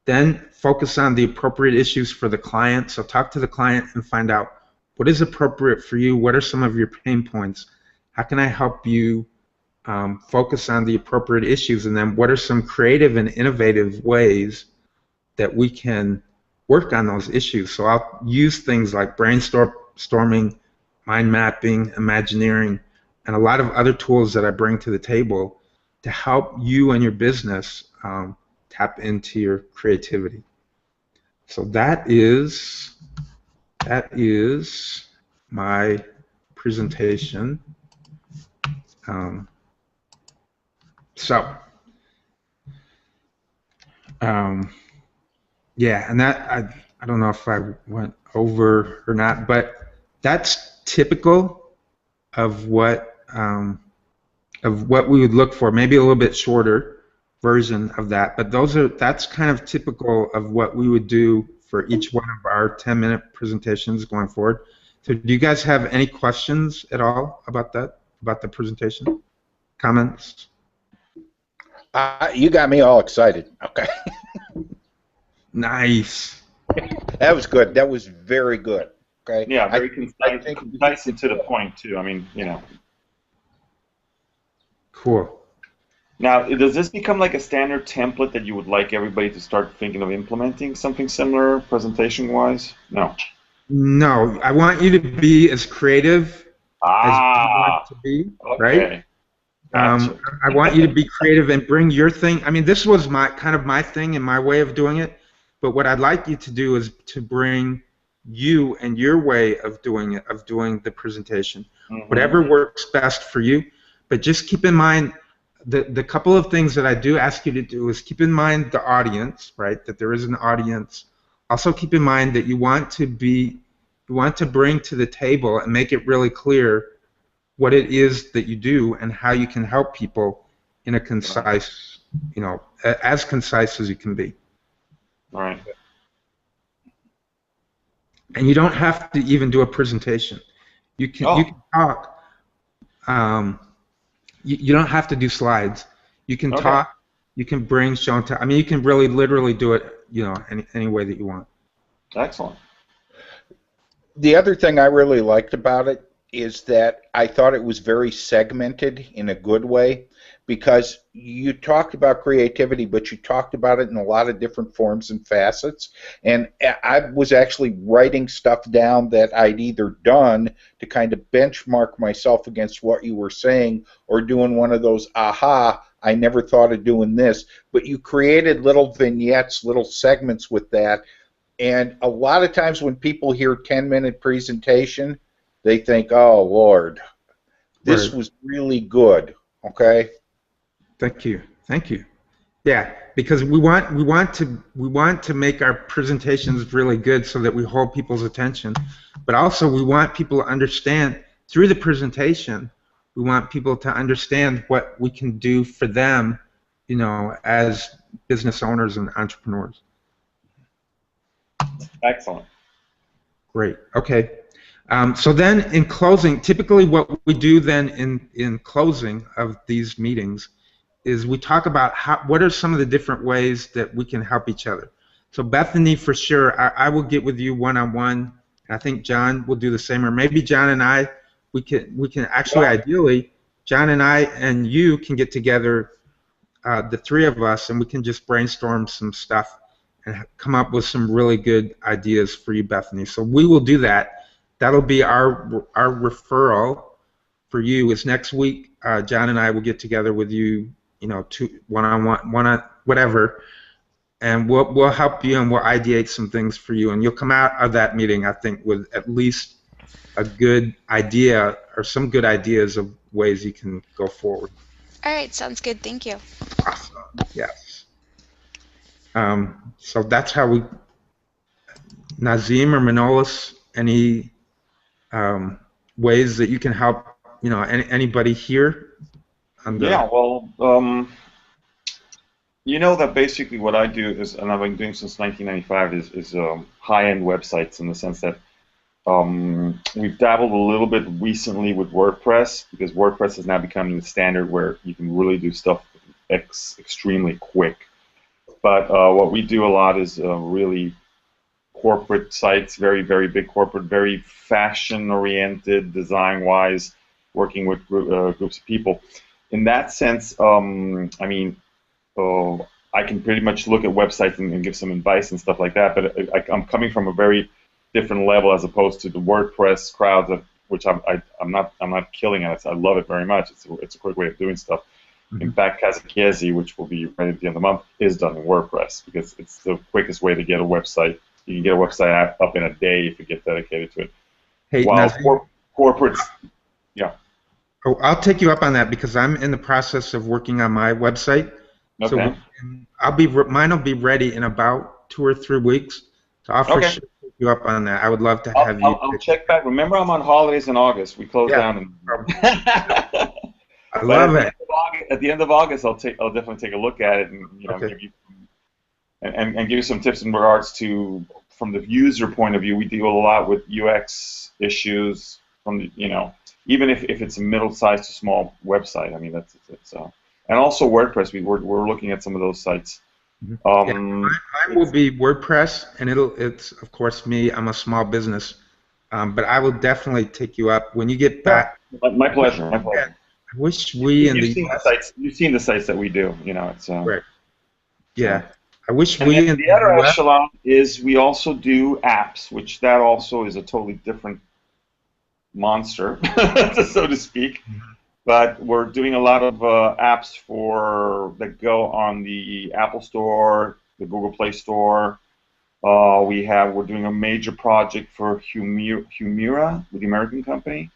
Then focus on the appropriate issues for the client. So talk to the client and find out what is appropriate for you. What are some of your pain points? How can I help you focus on the appropriate issues? And then what are some creative and innovative ways that we can work on those issues? So I'll use things like brainstorming, mind mapping, Imagineering, and a lot of other tools that I bring to the table to help you and your business tap into your creativity. So that is my presentation. Yeah, and that I don't know if I went over or not, but that's typical of what we would look for. Maybe a little bit shorter version of that, but that's kind of typical of what we would do for each one of our 10-minute presentations going forward. So do you guys have any questions at all about that, about the presentation? Comments? You got me all excited. Okay. Nice. That was good. That was very good. Okay. Yeah, very concise and to the point too. I mean, Cool. Now, does this become like a standard template that you would like everybody to start thinking of implementing something similar, presentation-wise? No. No, I want you to be as creative as you want to be, okay. right? I want you to be creative and bring your thing. I mean, this was my thing and my way of doing it, But what I'd like you to do is to bring you and your way of doing it, of doing the presentation, whatever works best for you. But just keep in mind the couple of things that I do ask you to do is keep in mind the audience, right? That there is an audience. Also keep in mind that you want to bring to the table and make it really clear what it is that you do and how you can help people in a concise, as concise as you can be. All right. And you don't have to even do a presentation. You can talk. You don't have to do slides. You can talk. You can bring, show, and tell. I mean, you can really, literally do it, any way that you want. Excellent. The other thing I really liked about it is that I thought it was very segmented in a good way, because you talked about creativity, but you talked about it in a lot of different forms and facets. And I was actually writing stuff down that I'd either done to kind of benchmark myself against what you were saying, or doing one of those, aha, I never thought of doing this. But you created little vignettes, little segments with that. And a lot of times when people hear 10-minute presentation, they think, oh, Lord, this was really good, okay? Thank you. Thank you. Yeah, because we want to make our presentations really good so that we hold people's attention, but also we want people to understand through the presentation. We want people to understand what we can do for them, as business owners and entrepreneurs. Excellent. Great. Okay. So then, in closing, typically what we do then in closing of these meetings is we talk about what are some of the different ways that we can help each other. So Bethany, for sure, I will get with you one-on-one. I think John will do the same, or maybe John and I, we can actually, ideally, John and I and you can get together, the three of us, and we can just brainstorm some stuff and come up with some really good ideas for you, Bethany. So we will do that. That'll be our referral for you. Is next week. John and I will get together with you, one-on-one, whatever, and we'll help you and we'll ideate some things for you. And you'll come out of that meeting, I think, with at least a good idea or some good ideas of ways you can go forward. All right, sounds good. Thank you. Awesome. Yes. So that's how we. Nazim or Manolis, any ways that you can help, anybody here? Yeah, well, that basically what I do is, and I've been doing since 1995, is high-end websites, in the sense that we've dabbled a little bit recently with WordPress, because WordPress is now becoming the standard where you can really do stuff extremely quick. But what we do a lot is really corporate sites, very, very big corporate, very fashion-oriented, design-wise, working with groups of people. In that sense, I can pretty much look at websites and give some advice and stuff like that, but I'm coming from a very different level as opposed to the WordPress crowd, which I'm not killing it. I love it very much. It's a quick way of doing stuff. In fact, Kazakiezi, which will be right at the end of the month, is done in WordPress, because it's the quickest way to get a website. You can get a website up in a day if you get dedicated to it. Hey, while corporates, yeah. Oh, I'll take you up on that, because I'm in the process of working on my website. Okay. So mine will be ready in about 2 or 3 weeks. So I'll for sure take you up on that. I would love to have you. I'll check back. Remember, I'm on holidays in August. We close down. I love it. At the end of August, I'll definitely take a look at it and give you and give you some tips in regards to, from the user point of view. We deal a lot with UX issues from the, even if it's a middle-sized to small website. I mean, and also WordPress. We're looking at some of those sites. Mine will be WordPress, and it's of course me. I'm a small business, but I will definitely take you up when you get back. My pleasure. My pleasure. I wish we in the US. You've seen the sites that we do. It's right. Yeah. I wish and we in the other echelon is we also do apps, which that also is a totally different monster, so to speak. But we're doing a lot of apps that go on the Apple Store, the Google Play Store, We're doing a major project for Humira, with the American company.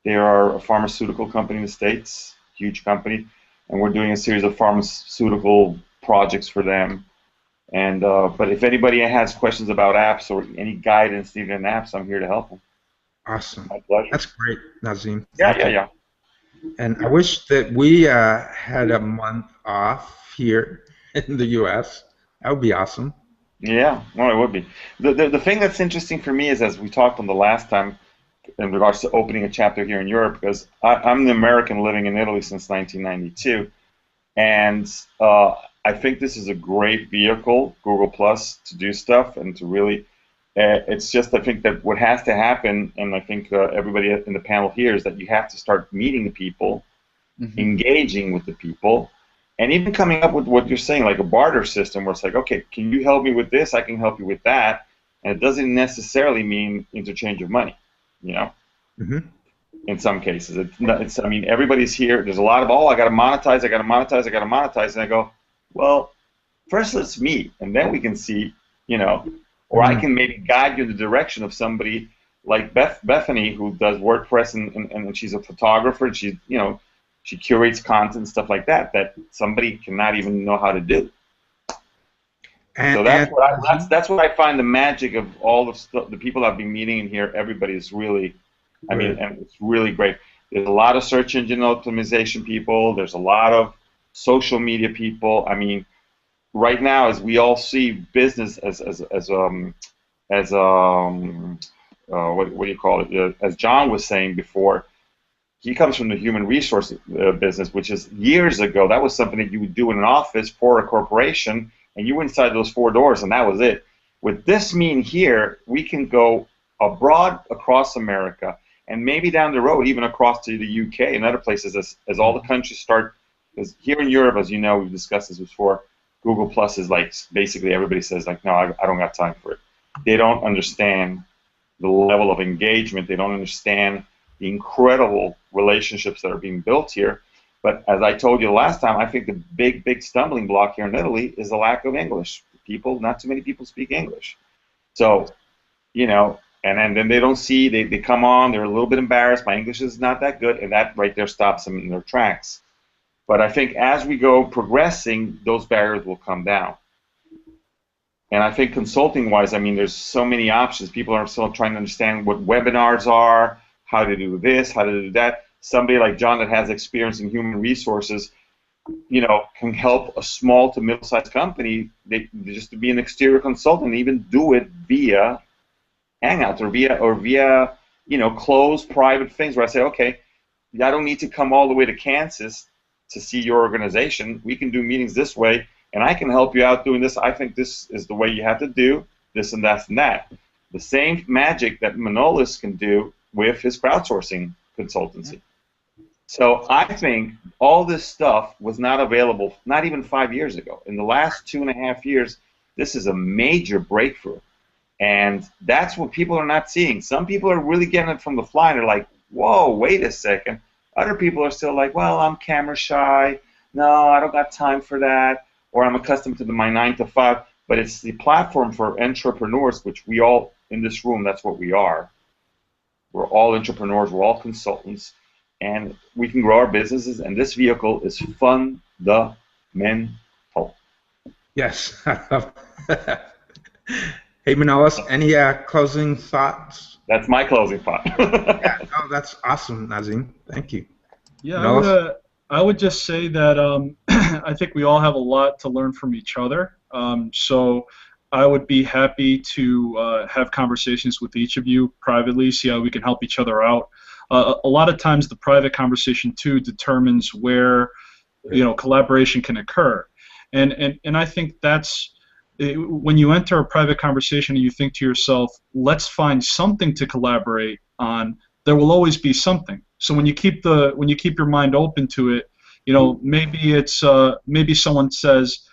They are a pharmaceutical company in the States, huge company, and we're doing a series of pharmaceutical projects for them. And but if anybody has questions about apps or any guidance needed in apps, I'm here to help them. Awesome. My pleasure. That's great, Nazim. Yeah. And I wish that we had a month off here in the U.S. That would be awesome. Yeah, well, it would be. The thing that's interesting for me is, as we talked on the last time, in regards to opening a chapter here in Europe, because I'm an American living in Italy since 1992, and I think this is a great vehicle, Google Plus, to do stuff and to really. It's just, I think that what has to happen, and I think everybody in the panel here, is that you have to start meeting the people, engaging with the people, and even coming up with what you're saying, like a barter system, where it's like, okay, can you help me with this? I can help you with that, and it doesn't necessarily mean interchange of money, you know. In some cases, it's. I mean, everybody's here. There's a lot of, I got to monetize, and I go, well, first let's meet, and then we can see, you know. Or I can maybe guide you in the direction of somebody like Bethany, who does WordPress, and she's a photographer, and she curates content and stuff like that somebody cannot even know how to do. So that's what I find the magic of all the people I've been meeting in here. Everybody is really, I mean, and it's really great. There's a lot of search engine optimization people. There's a lot of social media people. I mean, right now, as we all see business as what do you call it? As John was saying before, he comes from the human resource business, which is years ago. That was something that you would do in an office for a corporation, and you were inside those four doors, and that was it. With this mean here, we can go abroad across America, and maybe down the road even across to the UK and other places as all the countries start. Because here in Europe, as you know, we've discussed this before. Google Plus is like, basically everybody says, like, no, I don't got time for it. They don't understand the level of engagement. They don't understand the incredible relationships that are being built here. But as I told you last time, I think the big stumbling block here in Italy is the lack of English. Not too many people speak English. So, you know, and then they don't see, they come on, they're a little bit embarrassed. My English is not that good, and that right there stops them in their tracks. But I think as we go progressing, those barriers will come down. And I think consulting-wise, I mean, there's so many options. People are still trying to understand what webinars are, how to do this, how to do that. Somebody like John that has experience in human resources, you know, can help a small to middle-sized company just to be an exterior consultant, and even do it via Hangouts or via you know, closed private things where I say, okay, I don't need to come all the way to Kansas to see your organization. We can do meetings this way, and I can help you out doing this. I think this is the way you have to do this and that and that. The same magic that Manolis can do with his crowdsourcing consultancy. So I think all this stuff was not available, not even 5 years ago. In the last 2.5 years, this is a major breakthrough. And that's what people are not seeing. Some people are really getting it from the fly, and they're like, whoa, wait a second. Other people are still like, well, I'm camera shy. No, I don't got time for that. Or I'm accustomed to my 9 to 5. But it's the platform for entrepreneurs, which we all in this room, that's what we are. We're all entrepreneurs. We're all consultants. And we can grow our businesses. And this vehicle is fundamental. Yes. Hey, Manolis, any closing thoughts? That's my closing thought. Yeah, no, that's awesome, Nazim. Thank you. Yeah, I would just say that I think we all have a lot to learn from each other. So I would be happy to have conversations with each of you privately, see how we can help each other out. A lot of times the private conversation, too, determines where collaboration can occur. And I think that's when you enter a private conversation and you think to yourself, let's find something to collaborate on, there will always be something. So when you keep your mind open to it, maybe it's maybe someone says,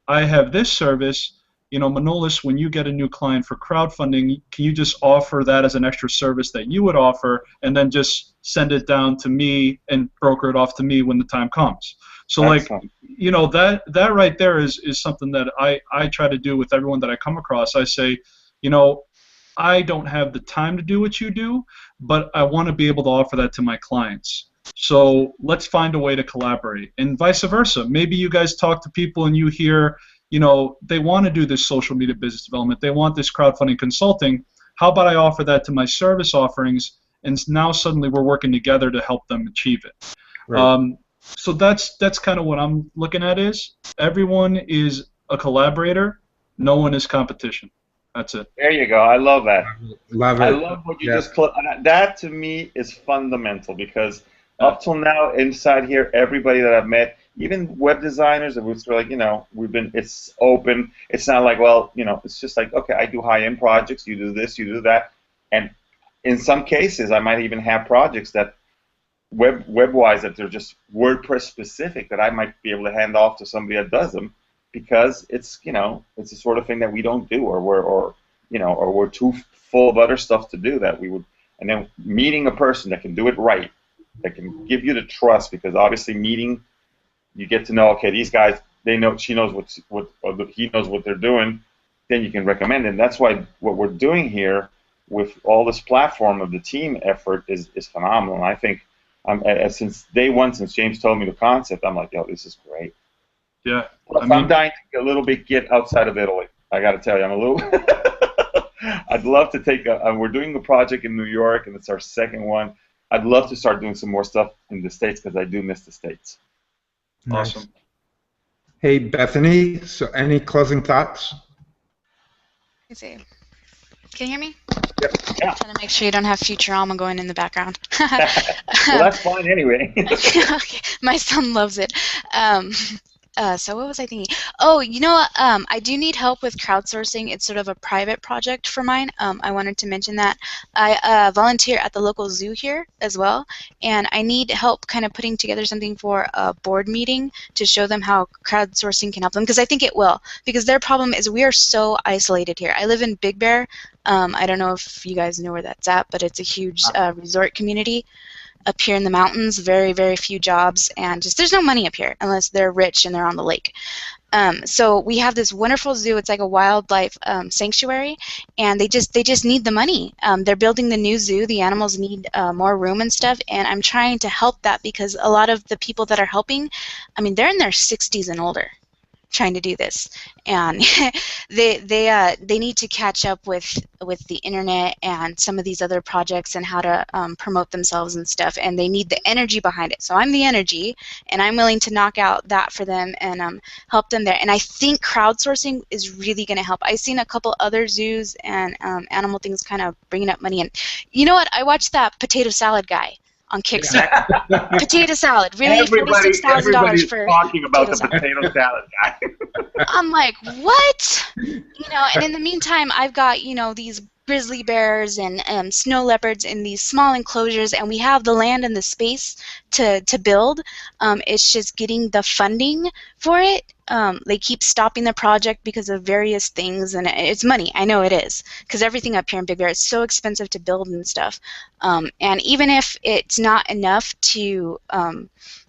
I have this service, Manolis, when you get a new client for crowdfunding, can you just offer that as an extra service that you would offer, and then just send it down to me and broker it off to me when the time comes? So Excellent. that right there is something that I try to do with everyone that I come across. I say, I don't have the time to do what you do, but I want to be able to offer that to my clients. So let's find a way to collaborate, and vice versa. Maybe you guys talk to people and you hear, they want to do this social media business development. They want this crowdfunding consulting. How about I offer that to my service offerings, and now suddenly we're working together to help them achieve it. Right. So that's kind of what I'm looking at is everyone is a collaborator. No one is competition. That's it. There you go. I love that. Love it. I love what you Yeah. just that to me is fundamental, because up till now inside here, everybody that I've met, even web designers, it's like, it's open. It's not like, well, it's just like, okay, I do high-end projects, you do this, you do that, and in some cases I might even have projects that web-wise that they're just WordPress specific that I might be able to hand off to somebody that does them, because it's it's the sort of thing that we don't do, or we're too full of other stuff to do that we would. And then meeting a person that can do it right, that can give you the trust, because obviously you get to know, okay, these guys, he knows what they're doing, then you can recommend it. And that's why what we're doing here with all this platform of the team effort is phenomenal. And I think since day one, since James told me the concept, I'm like, yo, this is great. Yeah. I'm dying to get outside of Italy. I got to tell you, I'm a little. I'd love to take we're doing a project in New York, and it's our second one. I'd love to start doing some more stuff in the States, because I do miss the States. Nice. Awesome. Hey, Bethany, so any closing thoughts? Let's see. Can you hear me? Yep. Yeah. Trying to make sure you don't have Futurama going in the background. Well, that's fine anyway. Okay. My son loves it. So what was I thinking? Oh, I do need help with crowdsourcing. It's sort of a private project for mine. I wanted to mention that. I volunteer at the local zoo here as well, and I need help kind of putting together something for a board meeting to show them how crowdsourcing can help them, because I think it will. Because their problem is we are so isolated here. I live in Big Bear. I don't know if you guys know where that's at, but it's a huge resort community up here in the mountains. Very, very few jobs, and just there's no money up here unless they're rich and they're on the lake. So we have this wonderful zoo. It's like a wildlife sanctuary, and they just need the money. They're building the new zoo. The animals need more room and stuff, and I'm trying to help that, because a lot of the people that are helping, I mean, they're in their 60s and older, trying to do this, and they need to catch up with the internet and some of these other projects and how to promote themselves and stuff, and they need the energy behind it. So I'm the energy, and I'm willing to knock out that for them and help them there. And I think crowdsourcing is really going to help. I've seen a couple other zoos and animal things kind of bringing up money, and you know what? I watched that potato salad guy on Kickstarter. Potato salad, really? $46,000 for talking about the salad. potato salad guy. I'm like, what? And in the meantime, I've got, these grizzly bears and snow leopards in these small enclosures, and we have the land and the space to build. It's just getting the funding for it. They keep stopping the project because of various things, and it's money. I know it is, because everything up here in Big Bear is so expensive to build and stuff. And even if it's not enough to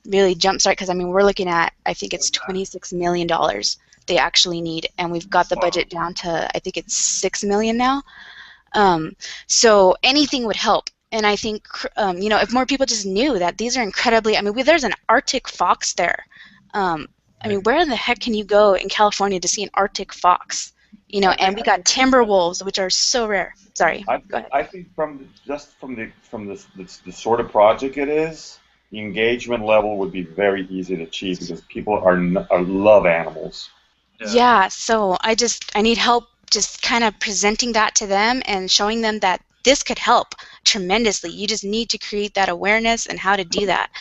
really jumpstart, because I mean, we're looking at, I think it's $26 million they actually need, and we've got the budget down to, I think it's $6 million now. So anything would help. And I think, if more people just knew that these are incredibly, I mean, there's an Arctic fox there. I mean, where in the heck can you go in California to see an Arctic fox? And we got timber wolves, which are so rare. Sorry, go ahead. I think from the sort of project it is, the engagement level would be very easy to achieve, because people love animals. Yeah, so I need help just kind of presenting that to them and showing them that this could help tremendously. You just need to create that awareness and how to do that.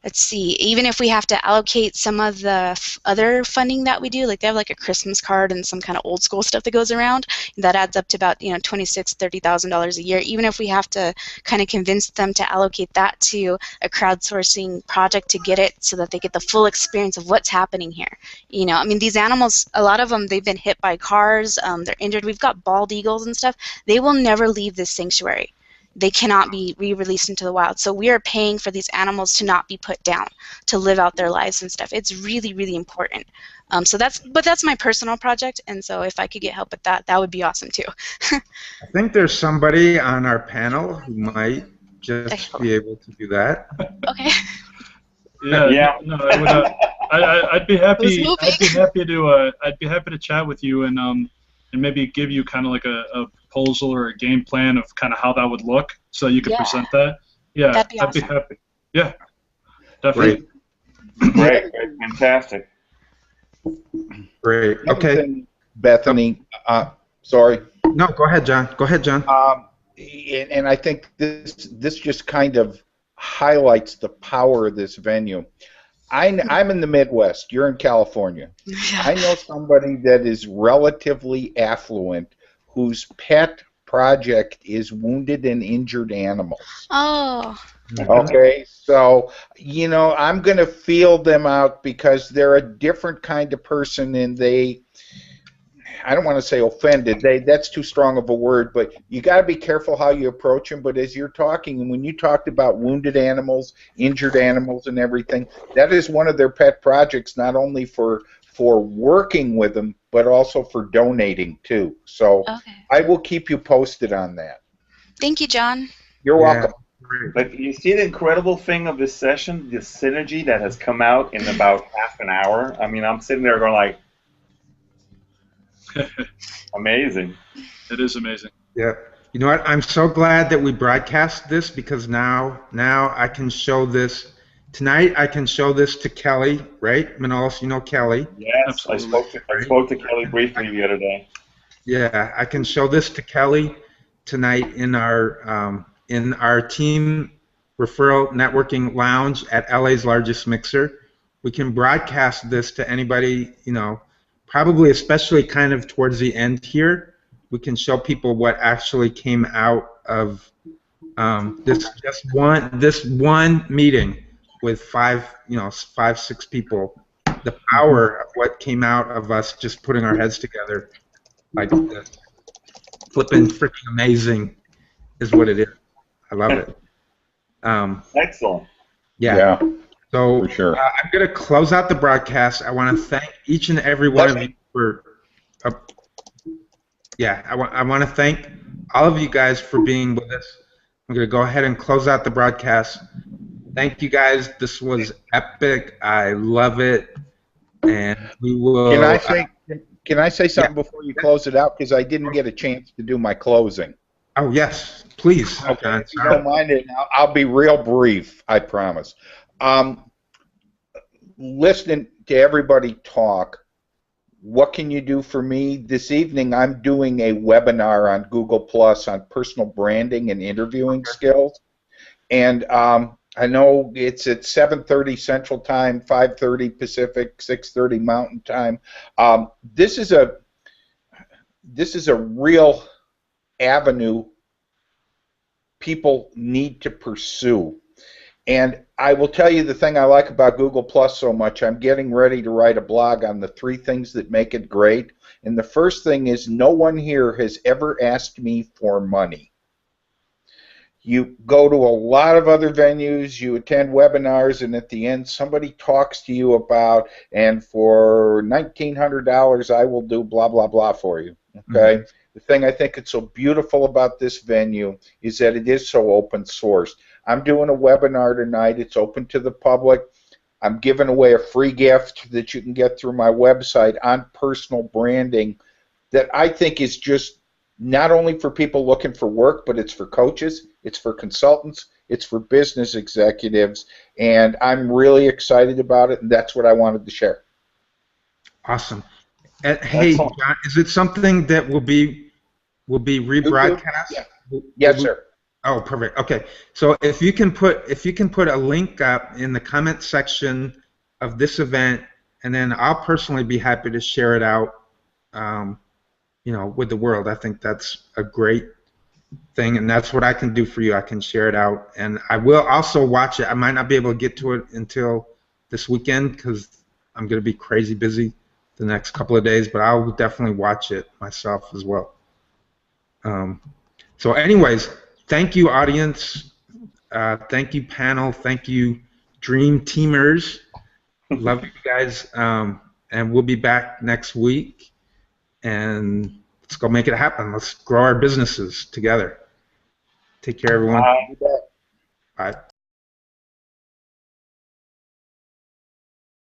let's see, even if we have to allocate some of the other funding that we do, like they have like a Christmas card and some kind of old school stuff that goes around, that adds up to about, you know, $26,000-$30,000 a year. Even if we have to kind of convince them to allocate that to a crowdsourcing project to get it so that they get the full experience of what's happening here. You know, I mean, these animals, a lot of them, they've been hit by cars, they're injured. We've got bald eagles and stuff. They will never leave this sanctuary. They cannot be re-released into the wild. So we are paying for these animals to not be put down, to live out their lives and stuff. It's really, really important. But that's my personal project, and so if I could get help with that, that would be awesome too. I think there's somebody on our panel who might just be able to do that. Okay. Yeah. No, I would. I'd be happy. I'd be happy to chat with you and maybe give you kind of like a proposal or a game plan of kind of how that would look, so you could present that. Yeah, that'd be I'd awesome. be happy. Yeah, definitely. Great, fantastic. Great. Okay. Bethany, sorry. No, go ahead, John. Go ahead, John. And I think this just kind of highlights the power of this venue. I'm in the Midwest. You're in California. I know somebody that is relatively affluent whose pet project is wounded and injured animals. Oh. Okay, so, you know, I'm going to feel them out because they're a different kind of person, and I don't want to say offended, that's too strong of a word, but you got to be careful how you approach them. But as you're talking, and when you talked about wounded animals, injured animals and everything, that is one of their pet projects, not only for working with them, but also for donating too. So Okay. I will keep you posted on that. Thank you, John. You're welcome. But you see the incredible thing of this session, the synergy that has come out in about half an hour. I mean, I'm sitting there going like, amazing. It is amazing. Yeah. You know what? I'm so glad that we broadcast this, because now I can show this. Tonight I can show this to Kelly, right? Manolis, you know Kelly. Yes, Absolutely. I spoke to Kelly briefly the other day. Yeah, I can show this to Kelly tonight in our Team Referral Networking Lounge at LA's largest mixer. We can broadcast this to anybody, you know, probably especially kind of towards the end here. We can show people what actually came out of this one meeting with 6 people. The power of what came out of us just putting our heads together, like this. Flipping freaking amazing is what it is. I love it. Excellent. Yeah. So For sure. I'm going to close out the broadcast. I want to thank each and every one of you for. I want to thank all of you guys for being with us. I'm going to go ahead and close out the broadcast. Thank you guys. This was epic. I love it, and we will. Can I say something before you close it out? Because I didn't get a chance to do my closing. Oh yes, please. Okay, if you don't mind it, I'll be real brief. I promise. Listening to everybody talk, what can you do for me? This evening I'm doing a webinar on Google Plus on personal branding and interviewing skills. And I know it's at 7:30 Central Time, 5:30 Pacific, 6:30 Mountain Time. This is a real avenue people need to pursue. And I will tell you the thing I like about Google Plus so much. I'm getting ready to write a blog on the 3 things that make it great. And the first thing is, no one here has ever asked me for money. You go to a lot of other venues, you attend webinars, and at the end somebody talks to you about, and for $1,900 I will do blah, blah, blah for you. Okay? The thing I think it's so beautiful about this venue is that it is so open source. I'm doing a webinar tonight. It's open to the public. I'm giving away a free gift that you can get through my website on personal branding that I think is just not only for people looking for work, but it's for coaches, it's for consultants, it's for business executives, and I'm really excited about it, and that's what I wanted to share. Awesome. Hey, John, is it something that will be rebroadcast? Yeah. Yes, sir. Oh, perfect. Okay, so if you can put a link up in the comment section of this event, and then I'll personally be happy to share it out, with the world. I think that's a great thing, and that's what I can do for you. I can share it out, and I will also watch it. I might not be able to get to it until this weekend because I'm going to be crazy busy the next couple of days, but I'll definitely watch it myself as well. So anyways, thank you, audience. Thank you, panel. Thank you, Dream Teamers. Love you guys. And we'll be back next week. And let's go make it happen. Let's grow our businesses together. Take care, everyone. Bye. Bye.